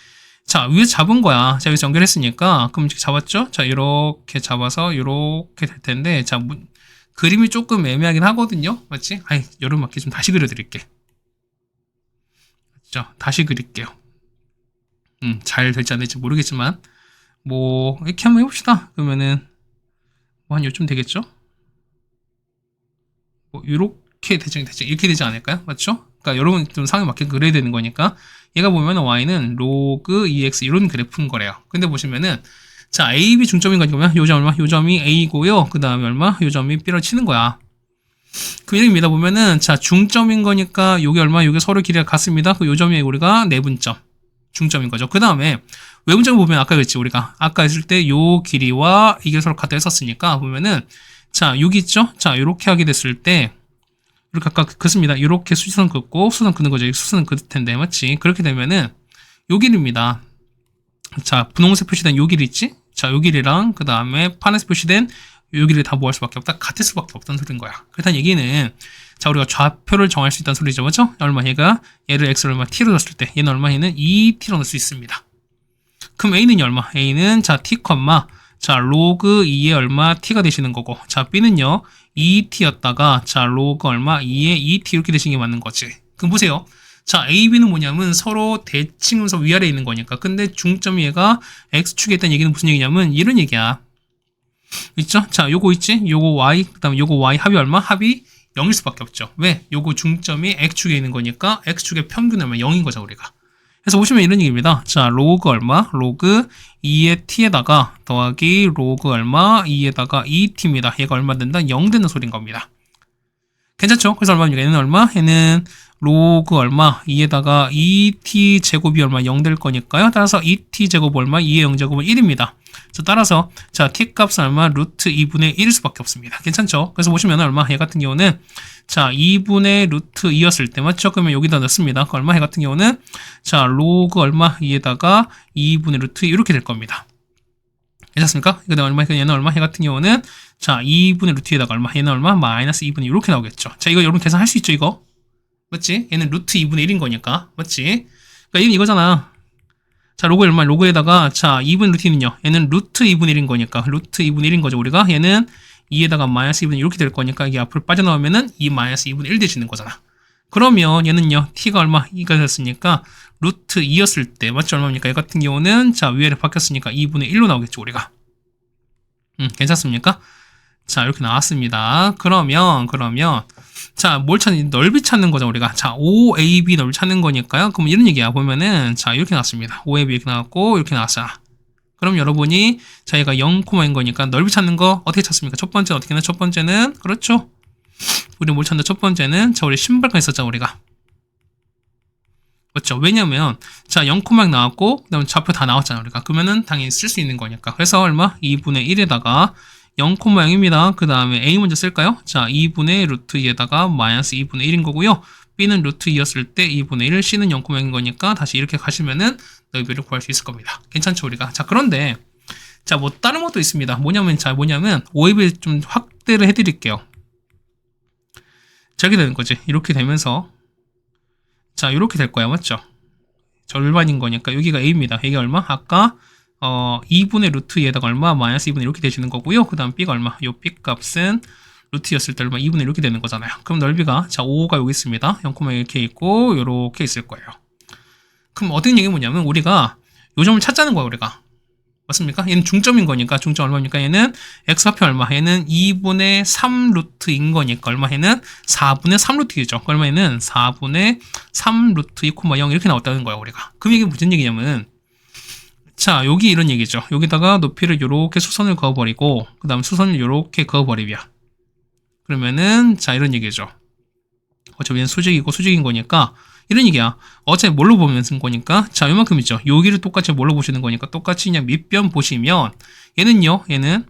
자, 위에서 잡은 거야. 자, 여기서 연결했으니까, 그럼 이렇게 잡았죠? 자, 이렇게 잡아서, 요렇게 될 텐데, 자, 그림이 조금 애매하긴 하거든요? 맞지? 아이, 여러분 맞게 좀 다시 그려드릴게. 맞죠? 다시 그릴게요. 잘 될지 안 될지 모르겠지만, 뭐, 이렇게 한번 해봅시다. 그러면은, 뭐, 한 요쯤 되겠죠? 뭐, 요렇게 대충 이렇게 되지 않을까요? 맞죠? 그러니까 여러분 좀 상황에 맞게 그려야 되는 거니까, 얘가 보면 y는 로그 2x 이런 그래프인 거래요. 근데 보시면은 자, a, b 중점인 거니까 요 점 얼마? 요 점이 a고요. 그 다음에 얼마? 요 점이 b를 치는 거야. 그 얘기입니다. 보면은 자, 중점인 거니까 요게 얼마? 요게 서로 길이가 같습니다. 그 요 점이 우리가 내분점 중점인 거죠. 그 다음에 외분점 보면 아까 그랬지 우리가 아까 했을 때 요 길이와 이게 서로 같다 했었으니까 보면은 자, 여기 있죠? 자, 요렇게 하게 됐을 때 이렇게 아까 긋습니다. 이렇게 수선 긋고 수선 긋는 거죠. 수선은 긋을 텐데 맞지? 그렇게 되면은 요 길입니다. 자, 분홍색 표시된 요 길이 있지? 자, 요 길이랑 그 다음에 파란색 표시된 요 길이 다 뭐 할 수밖에 없다? 같을 수밖에 없다는 소리인 거야. 그렇다는 얘기는 자, 우리가 좌표를 정할 수 있다는 소리죠. 맞죠? 얼마 얘가 얘를 x를 얼마 t로 넣었을 때 얘는 얼마 얘는 2t로 넣을 수 있습니다. 그럼 a는 얼마? a는 자, t, 자, 로그 2에 얼마 t가 되시는 거고 자, b는요 2t였다가 자, 로그 얼마 2에 2t 이렇게 되시는 게 맞는 거지. 그럼 보세요. 자, a, b는 뭐냐면 서로 대칭하면서 위아래에 있는 거니까. 근데 중점이 얘가 x축에 있다는 얘기는 무슨 얘기냐면 이런 얘기야. 있죠? 자, 요거 있지? 요거 y, 그 다음에 요거 y 합이 얼마? 합이 0일 수밖에 없죠. 왜? 요거 중점이 x축에 있는 거니까 x축의 평균은 얼마? 0인 거죠, 우리가. 그래서 보시면 이런 얘기입니다. 자, 로그 얼마? 로그 2의 t에다가 더하기 로그 얼마? 2에다가 2t입니다. 얘가 얼마 된다? 0 되는 소리인 겁니다. 괜찮죠? 그래서 얼마입니까? 얘는 얼마? 얘는 로그 얼마 2에다가 2t 제곱이 얼마 0 될 거니까요. 따라서 2t 제곱 얼마 2의 0제곱은 1입니다. 따라서 자 t 값은 얼마 루트 2분의 1일 수밖에 없습니다. 괜찮죠? 그래서 보시면 얼마 얘 같은 경우는 자 2분의 루트 2였을 때 맞죠? 그러면 여기다 넣습니다. 얼마 얘 같은 경우는 자 로그 얼마 2에다가 2분의 루트 2 이렇게 될 겁니다. 괜찮습니까? 이거 얼마 얘는 얼마 얘 같은 경우는 자 2분의 루트 2에다가 얼마 얘는 얼마 마이너스 2분의 2 이렇게 나오겠죠. 자 이거 여러분 계산할 수 있죠 이거? 맞지? 얘는 루트 2분의 1인 거니까 맞지? 그러니까 얘는 이거잖아. 자 로그 얼마 로그에다가 자 2분의 루트 2는요 얘는 루트 2분의 1인 거니까 루트 2분의 1인 거죠 우리가. 얘는 2에다가 마이너스 2분의 1 이렇게 될 거니까 이게 앞으로 빠져나오면은 2 마이너스 2분의 1 되시는 거잖아. 그러면 얘는요 t가 얼마 2가 됐으니까 루트 2였을 때 맞죠? 얼마입니까? 얘 같은 경우는 자 위아래 바뀌었으니까 2분의 1로 나오겠죠 우리가. 괜찮습니까? 자 이렇게 나왔습니다. 그러면 자 뭘 찾는 넓이 찾는 거죠 우리가. 자 5ab 넓이 찾는 거니까요. 그럼 이런 얘기야. 보면은 자 이렇게 나왔습니다. 5ab 이렇게 나왔고 이렇게 나왔잖아. 그럼 여러분이 자 얘가 0,인 거니까 넓이 찾는 거 어떻게 찾습니까? 첫 번째는 어떻게 했나? 첫 번째는 그렇죠. 우리 뭘 찾는다? 첫 번째는 자 우리 신발끈 있었잖아 우리가. 그렇죠. 왜냐면 자 0,막 나왔고 그다음에 좌표 다 나왔잖아 우리가. 그러면은 당연히 쓸 수 있는 거니까. 그래서 얼마? 2분의 1에다가 0,0입니다. 그 다음에 a 먼저 쓸까요? 자 2분의 루트 2에다가 마이너스 2분의 1인 거고요. b는 루트 2였을 때 2분의 1, c는 0,0인 거니까 다시 이렇게 가시면은 넓이를 구할 수 있을 겁니다. 괜찮죠 우리가? 자 그런데 자 뭐 다른 것도 있습니다. 뭐냐면 5ab을 좀 확대를 해드릴게요. 저렇게 되는 거지. 이렇게 되면서 자 이렇게 될 거야 맞죠? 절반인 거니까 여기가 a입니다. 이게 얼마? 아까 2분의 루트 2에다가 얼마? 마이너스 2분의 이렇게 되시는 거고요. 그 다음 b가 얼마? 요 b 값은 루트였을 때 얼마? 2분의 이렇게 되는 거잖아요. 그럼 넓이가 자 5가 여기 있습니다. 0, 이렇게 있고 이렇게 있을 거예요. 그럼 어떤 얘기 뭐냐면 우리가 요 점을 찾자는 거야 우리가. 맞습니까? 얘는 중점인 거니까 중점 얼마입니까? 얘는 x좌표 얼마? 얘는 2분의 3 루트인 거니까 얼마? 얘는 4분의 3 루트이죠. 얼마? 얘는 4분의 3 루트 2, 0 이렇게 나왔다는 거야 우리가. 그럼 이게 무슨 얘기냐면 자 여기 이런 얘기죠. 여기다가 높이를 요렇게 수선을 그어버리고 그 다음 수선을 요렇게 그어버리면 그러면은 자 이런 얘기죠. 어차피 얘는 수직이고 수직인 거니까 이런 얘기야. 어차피 뭘로 보면 쓴 거니까 자 요만큼 있죠. 여기를 똑같이 뭘로 보시는 거니까 똑같이 그냥 밑변 보시면 얘는요 얘는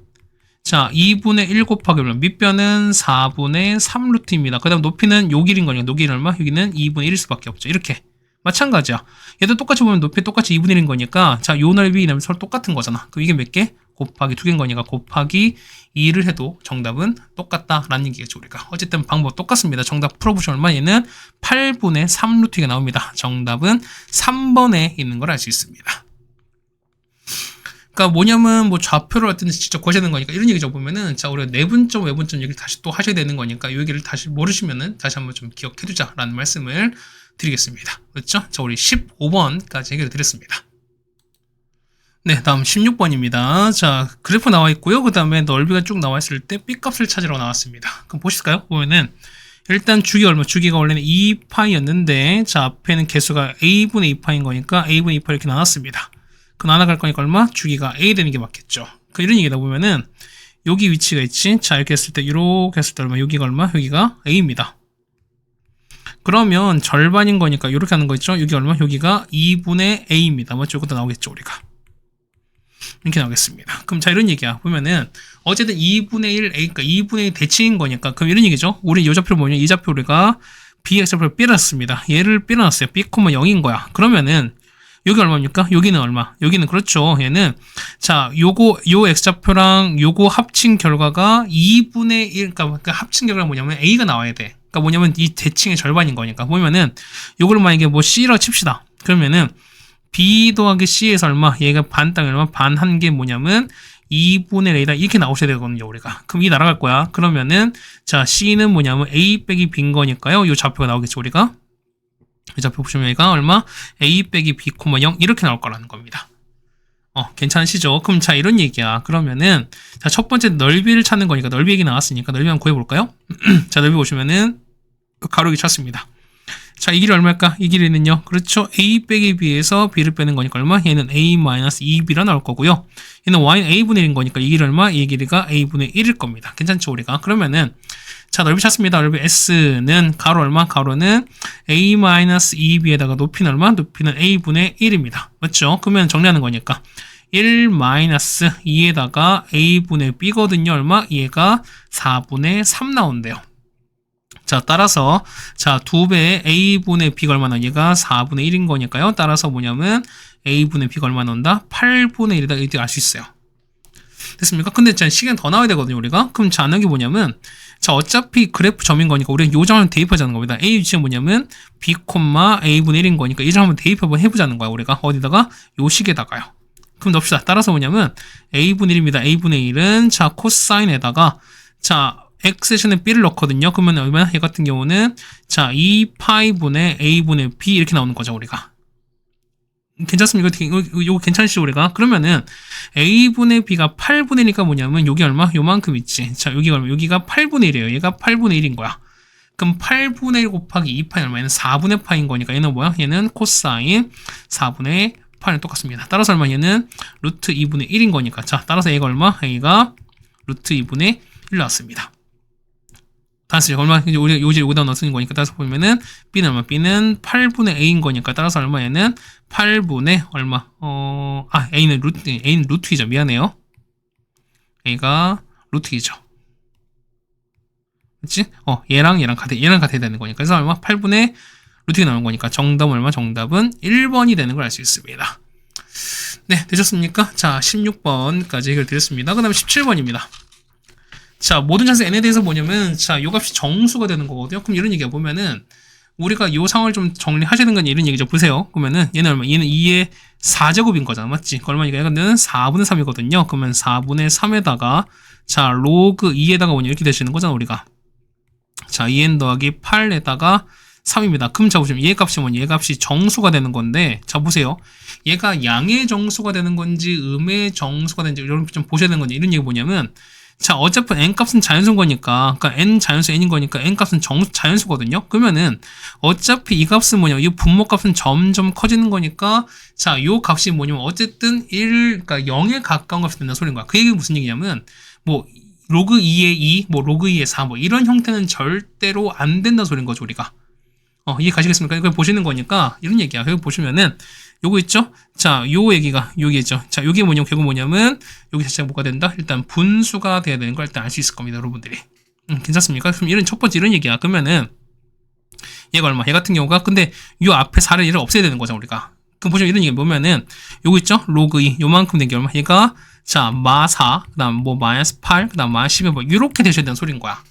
자 2분의 1 곱하기 밑변은 4분의 3 루트입니다. 그 다음 높이는 요 길인 거니까 높이는 얼마? 여기는 2분의 1일 수밖에 없죠. 이렇게 마찬가지야. 얘도 똑같이 보면 높이 똑같이 2분의 1인 거니까 자 요 넓이 이 넓이 서로 똑같은 거잖아. 그럼 이게 몇 개? 곱하기 2개인 거니까 곱하기 2를 해도 정답은 똑같다라는 얘기겠죠 우리가. 어쨌든 방법 똑같습니다. 정답 풀어보시면 얼마? 얘는 8분의 3 루트가 나옵니다. 정답은 3번에 있는 걸 알 수 있습니다. 그러니까 뭐냐면 뭐 좌표를 어떤지 직접 구하셔야 되는 거니까 이런 얘기죠. 보면은 자 우리가 내분점 외분점 얘기를 다시 또 하셔야 되는 거니까 이 얘기를 다시 모르시면은 다시 한번 좀 기억해두자라는 말씀을 드리겠습니다. 그렇죠? 자 우리 15번까지 해결해 드렸습니다. 네, 다음 16번입니다. 자, 그래프 나와 있고요. 그 다음에 넓이가 쭉 나와 있을 때 B값을 찾으러 나왔습니다. 그럼 보실까요? 보면은 일단 주기 얼마? 주기가 원래는 2파이였는데 자, 앞에는 개수가 A분의 2파인 거니까 A분의 2파 이렇게 나눴습니다. 그 나눠갈 거니까 얼마? 주기가 A 되는 게 맞겠죠. 그 이런 얘기다 보면은 여기 위치가 있지. 자, 이렇게 했을 때 이렇게 했을 때 얼마? 여기가 얼마? 여기가 A입니다. 그러면 절반인 거니까 이렇게 하는 거 있죠? 여기 얼마? 여기가 2분의 A입니다. 맞죠? 이것도 나오겠죠, 우리가. 이렇게 나오겠습니다. 그럼 자 이런 얘기야. 보면은 어쨌든 2분의 1 A 그러니까 2분의 1 대칭인 거니까 그럼 이런 얘기죠. 우리 이 좌표를 보면 이 좌표 우리가 Bx좌표를 삐놨습니다. 얘를 삐놨어요. B, 0인 거야. 그러면은 여기 얼마입니까? 여기는 얼마? 여기는 그렇죠. 얘는 자 요 X좌표랑 요거 합친 결과가 2분의 1 그러니까 합친 결과가 뭐냐면 A가 나와야 돼. 그러니까 뭐냐면 이 대칭의 절반인 거니까 보면은 요거를 만약에 뭐 C라고 칩시다. 그러면은 B 더하기 C에서 얼마? 얘가 반 땅 얼마? 반 한 게 뭐냐면 2분의 A다 이렇게 나오셔야 되거든요 우리가. 그럼 이게 날아갈 거야. 그러면은 자 C는 뭐냐면 A 빼기 B인 거니까요. 요 좌표가 나오겠죠 우리가. 이 좌표 보시면 얘가 얼마? A 빼기 B, 0 이렇게 나올 거라는 겁니다. 괜찮으시죠? 그럼 자 이런 얘기야. 그러면은 자 첫 번째 넓이를 찾는 거니까 넓이 얘기 나왔으니까 넓이 한번 구해볼까요? 자 넓이 보시면은 가로 여기 찾습니다. 자, 이 길이 얼마일까? 이 길이는요. 그렇죠. a 빼기 b에서 b를 빼는 거니까 얼마? 얘는 a-2b라 나올 거고요. 얘는 y는 a분의 1인 거니까 이 길이 얼마? 이 길이가 a분의 1일 겁니다. 괜찮죠, 우리가? 그러면은 자, 넓이 찾습니다. 넓이 s는 가로 얼마? 가로는 a-2b에다가 높이는 얼마? 높이는 a분의 1입니다. 맞죠? 그러면 정리하는 거니까 1-2에다가 a분의 b거든요. 얼마? 얘가 4분의 3 나온대요. 자, 따라서 자, 2배의 a분의 b가 얼마 나와? 얘가 4분의 1인 거니까요. 따라서 뭐냐면 a분의 b가 얼마 나온다? 8분의 1이다. 이렇게 알 수 있어요. 됐습니까? 근데 자, 시간 더 나와야 되거든요, 우리가. 그럼 자, 하는 게 뭐냐면 자, 어차피 그래프 점인 거니까 우리가 요 점을 대입하자는 겁니다. a 위치가 뭐냐면 b, a분의 1인 거니까 이 점 한번 대입 한번 해보자는 거야, 우리가. 어디다가? 요 식에다가요. 그럼 넣읍시다. 따라서 뭐냐면 a분의 1입니다. a분의 1은 자, 코사인에다가 자, x제곱에 b를 넣거든요. 그러면 얼마나? 얘 같은 경우는 자, 2파이분의 a분의 b 이렇게 나오는 거죠, 우리가. 괜찮습니까? 이거 괜찮으시죠, 우리가? 그러면은 a분의 b가 8분의 1이니까 뭐냐면 여기 얼마? 요만큼 있지. 자, 여기가 얼마? 여기가 8분의 1이에요. 얘가 8분의 1인 거야. 그럼 8분의 1 곱하기 2파이 얼마? 얘는 4분의 파인 거니까 얘는 뭐야? 얘는 코사인 4분의 8이 똑같습니다. 따라서 얼마? 얘는 루트 2분의 1인 거니까. 자, 따라서 얘가 얼마? 얘가 루트 2분의 1 나왔습니다. 따라서 얼마? 이제 우리 요지 여기다 넣는 거니까 따라서 보면은 b는 얼마? b는 8분의 a인 거니까 따라서 얼마? 얘는 8분의 얼마? a는 루트이죠. 미안해요. a가 루트이죠. 그렇지? 얘랑 같아야 되는 거니까. 그래서 얼마? 8분의 루트가 나오는 거니까 정답은 얼마? 정답은 1번이 되는 걸 알 수 있습니다. 네, 되셨습니까? 자, 16번까지 해결드렸습니다. 그 다음에 17번입니다. 자, 모든 차수 n에 대해서 뭐냐면 자, 요 값이 정수가 되는 거거든요. 그럼 이런 얘기가 보면은 우리가 요 상황을 좀 정리하시는 건 이런 얘기죠. 보세요. 그러면은 얘는 얼마? 얘는 2의 4제곱인 거잖아. 맞지? 얼마니까? 얘는 4분의 3이거든요. 그러면 4분의 3에다가 자, 로그 2에다가 뭐냐? 이렇게 되시는 거잖아, 우리가. 자, 2n 더하기 8에다가 3입니다. 그럼 자, 보시면 얘 값이 뭐냐? 얘 값이 정수가 되는 건데 자, 보세요. 얘가 양의 정수가 되는 건지 음의 정수가 되는지 이런 좀 보셔야 되는 건지 이런 얘기 뭐냐면 자, 어차피 n값은 자연수인 거니까, 그러니까 n 자연수 n인 거니까 n값은 자연수거든요. 그러면은 어차피 이 값은 뭐냐면 이 분모값은 점점 커지는 거니까 자, 요 값이 뭐냐면 어쨌든 1, 그러니까 0에 가까운 값이 된다는 소리인 거야. 그 얘기는 무슨 얘기냐면 뭐 로그 2의 2, 뭐 로그 2의 4, 뭐 이런 형태는 절대로 안 된다는 소리인 거죠, 우리가. 이해 가시겠습니까? 이걸 보시는 거니까 이런 얘기야. 여기 보시면은 요거 있죠? 자, 요 얘기가 여기 있죠. 자, 요게 뭐냐면 결국 뭐냐면 여기 자체가 뭐가 된다? 일단 분수가 돼야 되는 걸 일단 알 수 있을 겁니다, 여러분들이. 괜찮습니까? 그럼 이런 첫 번째 이런 얘기야. 그러면은 얘가 얼마? 얘 같은 경우가 근데 요 앞에 4를 얘를 없애야 되는 거죠, 우리가. 그럼 보시면 이런 얘기 뭐냐면은 요거 있죠? 로그 2 요만큼 된 게 얼마? 얘가 자, 마4 그다음 뭐 마이너스 8 그다음 마12 뭐 이렇게 되셔야 되는 소리인 거야.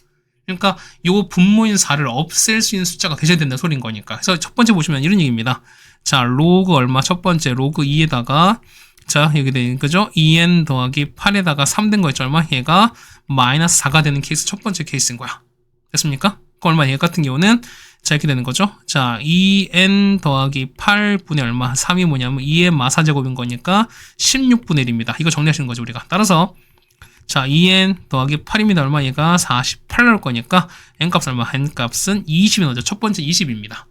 그러니까 요 분모인 4를 없앨 수 있는 숫자가 되셔야 된다는 소리인 거니까. 그래서 첫 번째 보시면 이런 얘기입니다. 자, 로그 얼마? 첫 번째 로그 2에다가 자, 여기 되는 거죠? 2n 더하기 8에다가 3 된 거 있죠? 얼마? 얘가 마이너스 4가 되는 케이스 첫 번째 케이스인 거야. 됐습니까? 그 얼마? 얘 같은 경우는 자, 이렇게 되는 거죠? 자, 2n 더하기 8분의 얼마? 3이 뭐냐면 2n 마사제곱인 거니까 16분의 1입니다. 이거 정리하시는 거죠, 우리가. 따라서 자, 2n 더하기 8입니다. 얼마? 얘가 48 나올 거니까 n값은 얼마? n값은 20이 나오죠. 첫 번째 20입니다.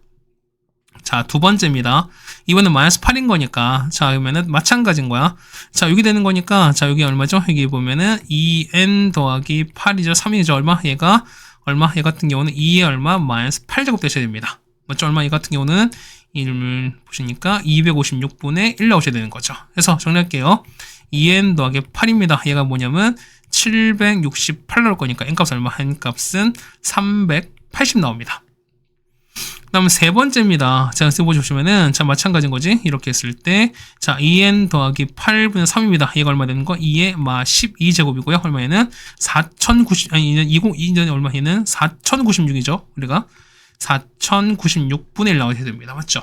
자, 두 번째입니다. 이번엔 마이너스 8인 거니까 자, 그러면은 마찬가지인 거야. 자, 여기 되는 거니까 자, 여기 얼마죠? 여기 보면은 2n 더하기 8이죠. 3이죠. 얼마? 얘가 얼마? 얘 같은 경우는 2에 얼마? 마이너스 8제곱 되셔야 됩니다. 맞죠? 얼마? 얘 같은 경우는 1을 보시니까 256분의 1 나오셔야 되는 거죠. 그래서 정리할게요. 2n 더하기 8입니다. 얘가 뭐냐면 768 나올 거니까 n값 얼마? n값은 380 나옵니다. 그 다음에 세 번째입니다. 자, 보시면은 자, 마찬가지인 거지. 이렇게 했을 때 자, 2n 더하기 8분의 3입니다. 얘가 얼마 되는 거? 2의 마 12제곱이고요. 얼마에는 4090 아니 2022년에 얼마에는 4096이죠. 우리가 4096분의 1 나오게 됩니다. 맞죠?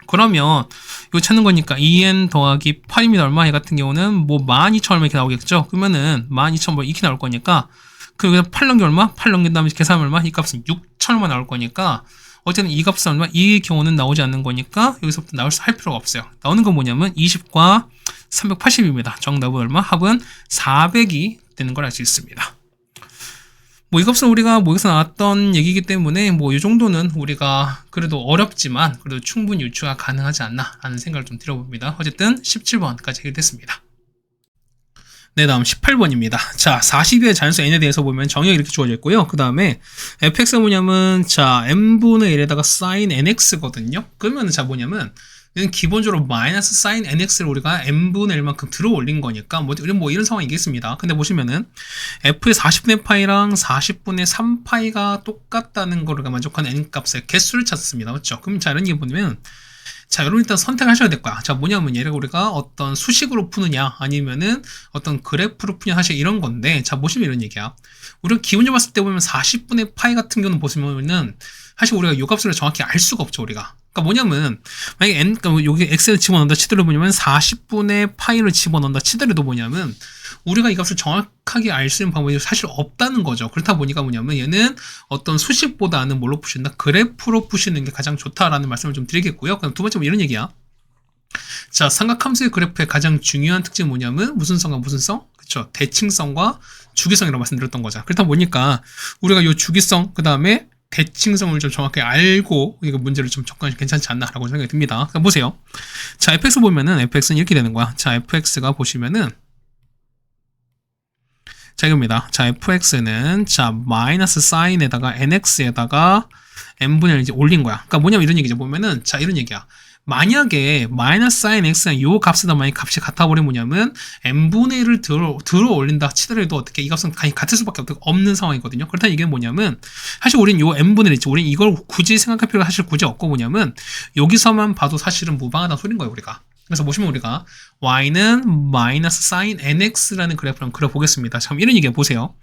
그러면 이거 찾는 거니까 2n 더하기 8입니다. 얼마? 얘 같은 경우는 뭐 12,000 얼마 이렇게 나오겠죠? 그러면은 12,000 뭐 이렇게 나올 거니까 그 8 넘기 얼마? 8 넘긴 다음에 계산하면 얼마? 이 값은 6,000 얼마 나올 거니까 어쨌든 이 값은 얼마? 이 경우는 나오지 않는 거니까 여기서부터 할 필요가 없어요. 나오는 건 뭐냐면 20과 380입니다. 정답은 얼마? 합은 400이 되는 걸 알 수 있습니다. 뭐 이 값은 우리가 뭐 여기서 나왔던 얘기이기 때문에 뭐 이 정도는 우리가 그래도 어렵지만 그래도 충분히 유추가 가능하지 않나 라는 생각을 좀 들어봅니다. 어쨌든 17번까지 해결됐습니다. 네, 다음 18번입니다. 자, 40의 자연수 n에 대해서 보면 정의가 이렇게 주어져 있고요. 그 다음에 fx가 뭐냐면, 자, n분의 1에다가 sin nx거든요. 그러면 자, 뭐냐면, 이건 기본적으로 마이너스 sin nx를 우리가 n분의 1만큼 들어 올린 거니까, 뭐 이런 상황이겠습니다. 근데 보시면은, f의 40분의 파이랑 40분의 3파이가 똑같다는 거를 만족하는 n 값의 개수를 찾습니다. 맞죠? 그럼 자, 이런 게 보면, 자, 여러분 일단 선택하셔야 될 거야. 자, 뭐냐면 얘를 우리가 어떤 수식으로 푸느냐 아니면은 어떤 그래프로 푸느냐 사실 이런 건데, 자, 보시면 이런 얘기야. 우리가 기본적으로 봤을 때 보면 40분의 파이 같은 경우는 보시면은 사실 우리가 요 값을 정확히 알 수가 없죠, 우리가. 그러니까 뭐냐면 만약에 그러니까 여기 x를 집어넣는다 치더라도 뭐냐면 40분의 파이를 집어넣는다 치더라도 뭐냐면 우리가 이 값을 정확하게 알 수 있는 방법이 사실 없다는 거죠. 그렇다 보니까 뭐냐면 얘는 어떤 수식보다는 뭘로 푸신다? 그래프로 푸시는 게 가장 좋다라는 말씀을 좀 드리겠고요. 그럼 두 번째 이런 얘기야. 자, 삼각함수의 그래프의 가장 중요한 특징은 뭐냐면 무슨 성과 무슨 성? 그쵸? 대칭성과 주기성이라고 말씀드렸던 거죠. 그렇다 보니까 우리가 이 주기성 그 다음에 대칭성을 좀 정확히 알고 이거 문제를 좀 접근하시면 괜찮지 않나라고 생각이 듭니다. 그러니까 보세요. 자, fx 보면은 fx는 이렇게 되는 거야. 자, fx가 보시면은 자, 이겁니다. 자, fx는 자 마이너스 사인에다가 nx에다가 n분의 1 이제 올린 거야. 그러니까 뭐냐면 이런 얘기죠. 보면은 자, 이런 얘기야. 만약에 마이너스 사인 x랑 요 값에다 만약 값이 같아버리면 뭐냐면 n분의 1을 들어 올린다 치더라도 어떻게 이 값은 같을 수밖에 없는 상황이거든요. 그렇다는 얘기는 뭐냐면 사실 우린 요 n분의 1 있지. 우린 이걸 굳이 생각할 필요가 사실 굳이 없고 뭐냐면 여기서만 봐도 사실은 무방하다는 소린 거예요, 우리가. 그래서 보시면 우리가 y는 마이너스 사인 nx라는 그래프를 한번 그려보겠습니다. 자, 그럼 이런 얘기 보세요.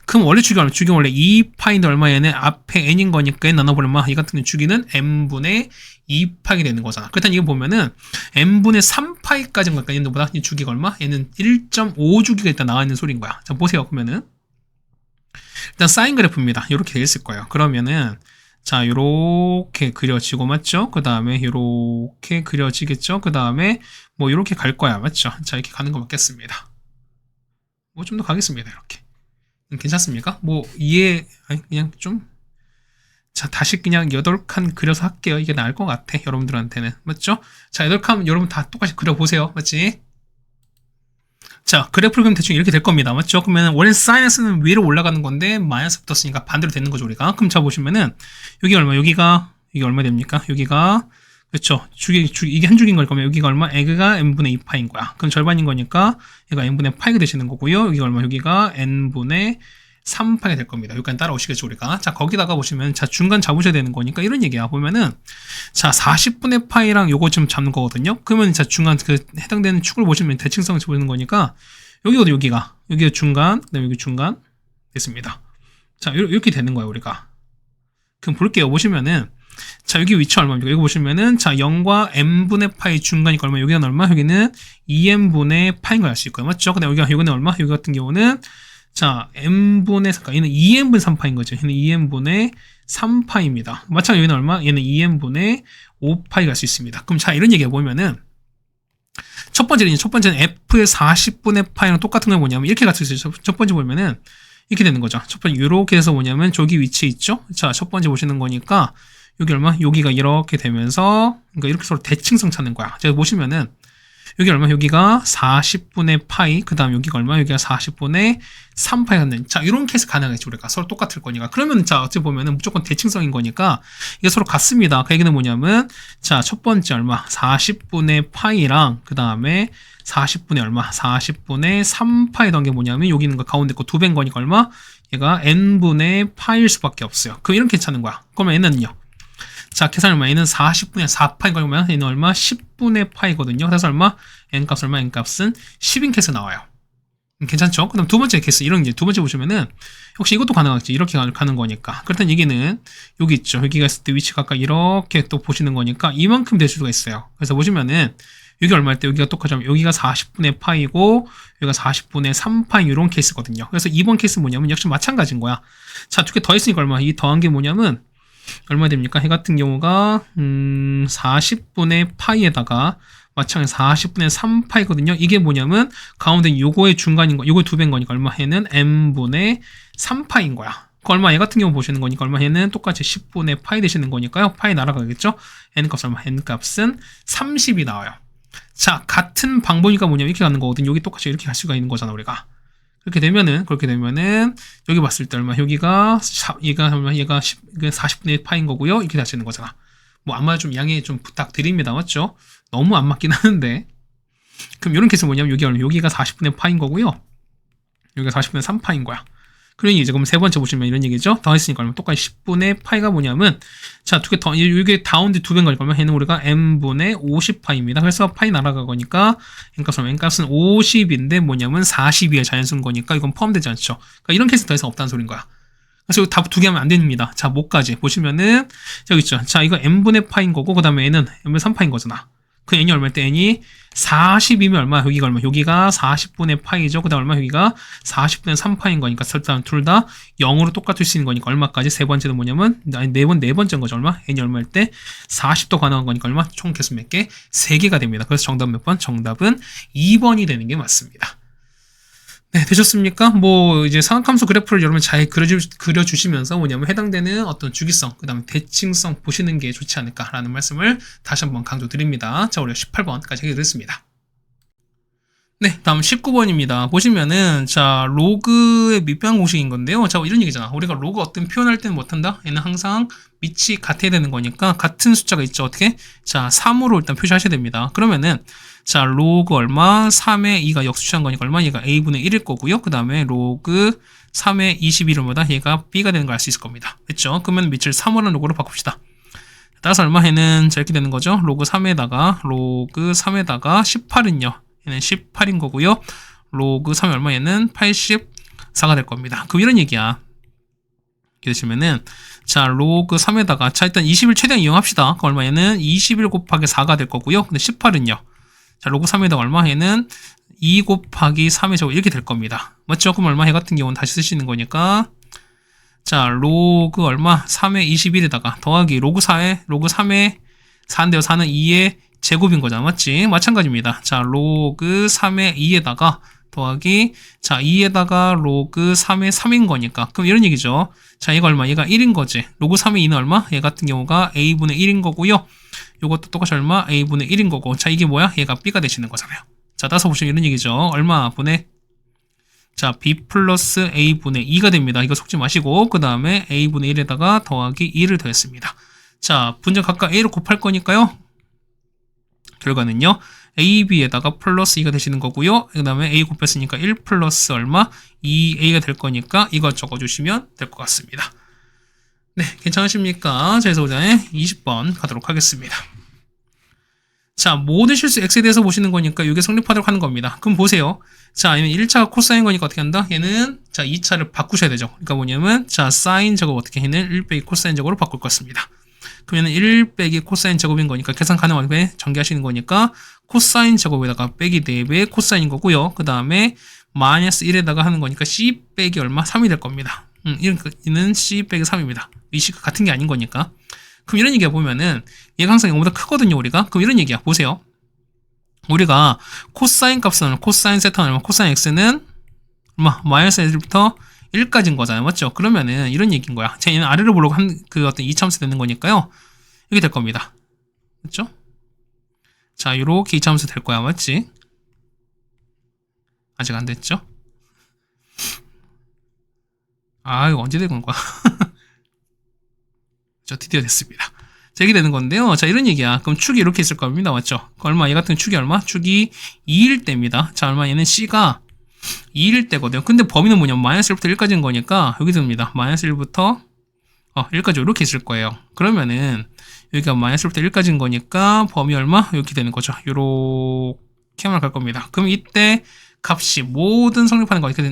그럼 원래 주기 원래 2파인데 얼마에는 앞에 n인 거니까 n 나눠버리면 이 같은 주기는 n분의 2파이 되는 거잖아. 그렇다면 이거 보면은 n분의 3파이까지인 거니까 얘는 이 주기가 얼마? 얘는 1.5주기가 일단 나와 있는 소리인 거야. 자, 보세요. 그러면은 일단 사인 그래프입니다. 이렇게 되어 있을 거예요. 그러면은 자, 요렇게 그려지고, 맞죠? 그 다음에 요렇게 그려지겠죠? 그 다음에 뭐 요렇게 갈 거야, 맞죠? 자, 이렇게 가는 거 맞겠습니다. 뭐 좀 더 가겠습니다, 이렇게. 괜찮습니까? 뭐 아니, 그냥 좀 자, 다시 그냥 8칸 그려서 할게요. 이게 나을 것 같아, 여러분들한테는. 맞죠? 자, 8칸 여러분 다 똑같이 그려보세요. 맞지? 자, 그래프를 그럼 대충 이렇게 될 겁니다. 맞죠? 그러면 원래 사인스는 위로 올라가는 건데 마이너스 붙었으니까 반대로 되는 거죠, 우리가. 그럼 자 보시면은 여기 얼마? 이게 얼마 됩니까? 여기가 그렇죠. 이게 한 줄기인 걸 거면 여기가 얼마? 에그가 n분의 2파인 거야. 그럼 절반인 거니까 얘가 n분의 파이가 되시는 거고요. 여기가 얼마? 여기가 n분의 3파이 될 겁니다. 여기까지 따라오시겠죠, 우리가. 자, 거기다가 보시면, 자, 중간 잡으셔야 되는 거니까 이런 얘기야. 보면은, 자, 40분의 파이랑 요거 좀 잡는 거거든요. 그러면, 자, 중간 그 해당되는 축을 보시면 대칭성을 보는 거니까, 여기가 중간, 그 다음에 여기 중간, 됐습니다. 자, 이렇게 되는 거야, 우리가. 그럼 볼게요. 보시면은, 자, 여기 위치 얼마입니까? 여기 보시면은, 자, 0과 n분의 파이 중간이니까 얼마? 여기는 얼마? 여기는 2n분의 파인 걸 알 수 있고요. 맞죠? 근데 여기는 얼마? 여기 같은 경우는, 자, n분의, 잠깐, 얘는 2n분의 3파인 거죠. 얘는 2n분의 3파입니다. 마찬가지로 얘는 얼마? 얘는 2n분의 5파이 갈 수 있습니다. 그럼 자, 이런 얘기해 보면은, 첫 번째는 f의 40분의 파이랑 똑같은 건 뭐냐면, 이렇게 갈 수 있어요. 첫 번째 보면은, 이렇게 되는 거죠. 첫 번째, 이렇게 해서 뭐냐면, 저기 위치에 있죠? 자, 첫 번째 보시는 거니까, 여기 얼마? 여기가 이렇게 되면서, 그러니까 이렇게 서로 대칭성 찾는 거야. 제가 보시면은, 여기 얼마? 여기가 40분의 파이, 그 다음 여기가 얼마? 여기가 40분의 3파이 갖는. 자, 이런 케이스 가능하겠죠, 우리가. 서로 똑같을 거니까. 그러면, 자, 어찌 보면은 무조건 대칭성인 거니까, 이게 서로 같습니다. 그 얘기는 뭐냐면, 자, 첫 번째 얼마? 40분의 파이랑, 그 다음에 40분의 얼마? 40분의 3파이 던 게 뭐냐면, 여기 있는 거 가운데 거 2배인 거니까 얼마? 얘가 n분의 파이일 수밖에 없어요. 그럼 이렇게 찾는 거야. 그러면 n은요? 자, 계산 얼마? 얘는 40분의 4파인 거면 얘는 얼마? 10분의 파이거든요. 그래서 얼마? n값 얼마? n값은 10인 케이스 나와요. 괜찮죠? 그 다음 두 번째 케이스, 이런 게 두 번째 보시면은 혹시 이것도 가능하겠지. 이렇게 가는 거니까. 그렇다는 얘기는 여기 있죠. 여기가 있을 때 위치가 아까 이렇게 또 보시는 거니까 이만큼 될 수가 있어요. 그래서 보시면은 여기 얼마일 때 여기가 똑같으면 여기가 40분의 파이고 여기가 40분의 3파이 이런 케이스거든요. 그래서 이번 케이스 뭐냐면 역시 마찬가지인 거야. 자, 두 개 더 있으니까 얼마? 이 더한 게 뭐냐면 얼마 됩니까? 해 같은 경우가 40분의 파이에다가 마찬가지 40분의 3파이거든요. 이게 뭐냐면 가운데 요거의 중간인 거, 요거 2배인 거니까 얼마? 해는 n분의 3파인 거야. 그 얼마 얘 같은 경우 보시는 거니까 얼마 얘는 똑같이 10분의 파이 되시는 거니까요. 파이 날아가겠죠? n 값은 얼마? n 값은 30이 나와요. 자, 같은 방법이니까 뭐냐면 이렇게 가는 거거든. 여기 똑같이 이렇게 갈 수가 있는 거잖아, 우리가. 그렇게 되면은 여기 봤을 때 얼마? 여기가 얘가 40분의 파인 거고요. 이렇게 다시는 거잖아. 뭐 아마 좀 양해 좀 부탁드립니다. 맞죠? 너무 안 맞긴 하는데. 그럼 이런 케이스 뭐냐면 여기가 40분의 파인 거고요. 여기가 40분의 3파인 거야. 그러니 이제 그럼 세 번째 보시면 이런 얘기죠. 더했으니까 얼마? 똑같이 10분의 파이가 뭐냐면 자, 두 개 더, 이게 다운드 두 배인 거니까 얘는 우리가 n분의 50파입니다. 그래서 파이 날아가거니까 n값은 50인데 뭐냐면 40이의 자연수인 거니까 이건 포함되지 않죠. 그러니까 이런 케이스 더 이상 없다는 소린 거야. 그래서 답 두 개 하면 안 됩니다. 자, 뭐까지 보시면은 저기 있죠. 자, 이거 n분의 파인 거고 그 다음에 n은 n분의 3파인 거잖아. 그 n이 얼마일 때 n이 40이면 얼마? 여기가 얼마? 여기가 40분의 파이죠. 그 다음 얼마? 여기가 40분의 3파인 거니까 일단 둘 다 0으로 똑같을 수 있는 거니까 얼마까지? 세 번째는 뭐냐면 네 번째인 거죠. 얼마? n이 얼마일 때 40도 가능한 거니까 얼마? 총 개수 몇 개? 3개가 됩니다. 그래서 정답 몇 번? 정답은 2번이 되는 게 맞습니다. 네, 되셨습니까? 뭐, 이제 상악함수 그래프를 여러분 잘 그려주시면서 뭐냐면 해당되는 어떤 주기성, 그 다음에 대칭성 보시는 게 좋지 않을까라는 말씀을 다시 한번 강조드립니다. 자, 우리가 18번까지 해결했습니다. 네, 다음 19번입니다. 보시면은, 자, 로그의 밑변 공식인 건데요. 자, 이런 얘기잖아. 우리가 로그 어떤 표현할 때는 못한다? 얘는 항상 밑이 같아야 되는 거니까 같은 숫자가 있죠. 어떻게? 자, 3으로 일단 표시하셔야 됩니다. 그러면은, 자, 로그 얼마? 3의 2가 역수취한 거니까 얼마? 얘가 a분의 1일 거고요. 그 다음에 로그 3의 21은 뭐다? 얘가 b가 되는 걸 알 수 있을 겁니다. 됐죠? 그러면 밑을 3으로 하는 로그로 바꿉시다. 따라서 얼마? 얘는 자, 이렇게 되는 거죠. 로그 3에다가 18은요. 얘는 18인 거고요. 로그 3이 얼마? 얘는 84가 될 겁니다. 그럼 이런 얘기야. 이렇게 되시면은 자, 로그 3에다가 자, 일단 20을 최대한 이용합시다. 그 얼마? 얘는 21 곱하기 4가 될 거고요. 근데 18은요. 자, 로그 3에다가 얼마? 얘는 2 곱하기 3의 제곱 이렇게 될 겁니다. 맞죠? 그럼 얼마? 얘 같은 경우는 다시 쓰시는 거니까 자, 로그 얼마? 3의 21에다가 더하기 로그 3의 4인데요. 4는 2의 제곱인 거잖아. 맞지? 마찬가지입니다. 자, 로그 3의 2에다가 더하기 자, 2에다가 로그 3의 3인 거니까 그럼 이런 얘기죠. 자, 얘가 얼마? 얘가 1인 거지. 로그 3의 2는 얼마? 얘 같은 경우가 a분의 1인 거고요. 요것도 똑같이 얼마? a분의 1인 거고. 자, 이게 뭐야? 얘가 b가 되시는 거잖아요. 자, 따라서 보시면 이런 얘기죠. 얼마 분의 자, b 플러스 a분의 2가 됩니다. 이거 속지 마시고 그 다음에 a분의 1에다가 더하기 2를 더했습니다. 자, 분자 각각 a로 곱할 거니까요. 결과는요. ab에다가 플러스 2가 되시는 거고요. 그 다음에 a 곱했으니까 1 플러스 얼마? 2a가 될 거니까 이거 적어주시면 될 것 같습니다. 네, 괜찮으십니까? 자, 그래서 오늘 20번 가도록 하겠습니다. 자, 모든 실수 x에 대해서 보시는 거니까 이게 성립하도록 하는 겁니다. 그럼 보세요. 자, 얘는 1차가 코사인 거니까 어떻게 한다? 얘는 자, 2차를 바꾸셔야 되죠. 그러니까 뭐냐면 자, 사인 제곱 어떻게 얘는 1 빼기 코사인 제곱으로 바꿀 것입니다. 그러면 1 빼기 코사인 제곱인 거니까 계산 가능하게 전개하시는 거니까 코사인 제곱에다가 빼기 4배 코사인인 거고요. 그 다음에 마이너스 1에다가 하는 거니까 c 빼기 얼마? 3이 될 겁니다. 이는 c 빼기 3입니다. 이 식과 같은 게 아닌 거니까. 그럼 이런 얘기가 보면은 얘가 항상 0보다 크거든요, 우리가. 그럼 이런 얘기야. 보세요. 우리가 코사인 값은 코사인 세타는 얼마? 코사인 x는 얼마? 마이너스 1부터 1까지인 거잖아요. 맞죠? 그러면은 이런 얘기인 거야. 자, 얘는 아래로 보려고 한 그 어떤 이차함수 되는 거니까요. 이렇게 될 겁니다. 맞죠? 자, 요렇게 이차함수 될 거야. 맞지? 아직 안 됐죠? 아, 이거 언제 되는 거야? 자, 드디어 됐습니다. 자, 이렇게 되는 건데요. 자, 이런 얘기야. 그럼 축이 이렇게 있을 겁니다. 맞죠? 얼마? 얘 같은 축이 얼마? 축이 2일 때입니다. 자, 얼마? 얘는 C가 2일 때거든요. 근데 범위는 뭐냐면 마이너스 1부터 1까지인 거니까 여기 됩니다. 마이너스 1부터 1까지 이렇게 있을 거예요. 그러면은 여기가 마이너스 1부터 1까지인 거니까 범위 얼마? 이렇게 되는 거죠. 요렇게만 갈 겁니다. 그럼 이때 값이 모든 성립하는 거 이렇게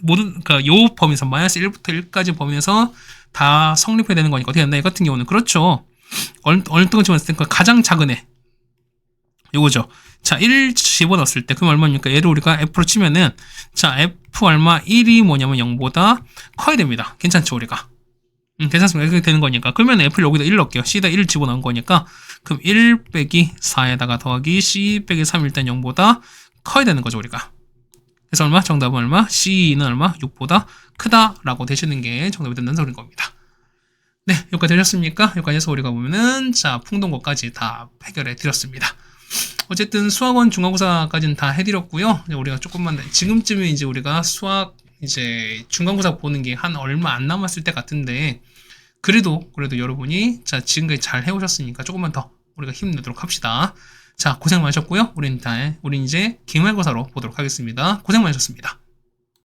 모든 그러니까 요 범위에서 마이너스 1부터 1까지 범위에서 다 성립해야 되는 거니까 어떻게 된다? 이 같은 경우는 그렇죠. 어느 동안 집어넣었을 때 가장 작은 애 요거죠. 자, 1 집어넣었을 때 그럼 얼마입니까? 얘를 우리가 f로 치면은 자, f 얼마? 1이 뭐냐면 0보다 커야 됩니다. 괜찮죠, 우리가? 괜찮습니다. 이렇게 되는 거니까. 그러면 f를 여기다 1 넣을게요. c에다 1을 집어넣은 거니까 그럼 1 빼기 4에다가 더하기 c 빼기 3일 땐 0보다 커야 되는 거죠, 우리가. 그래서 얼마? 정답은 얼마? C는 얼마? 6보다 크다라고 되시는 게 정답이 된다는 소리인 겁니다. 네, 여기까지 되셨습니까? 여기까지 해서 우리가 보면은 자 풍동거까지 다 해결해 드렸습니다. 어쨌든 수학원 중간고사까지는 다 해드렸고요. 우리가 조금만 지금쯤에 이제 우리가 수학 이제 중간고사 보는 게 한 얼마 안 남았을 때 같은데 그래도 여러분이 자 지금까지 잘 해오셨으니까 조금만 더 우리가 힘내도록 합시다. 자 고생 많으셨고요. 우린 이제 기말고사로 보도록 하겠습니다. 고생 많으셨습니다.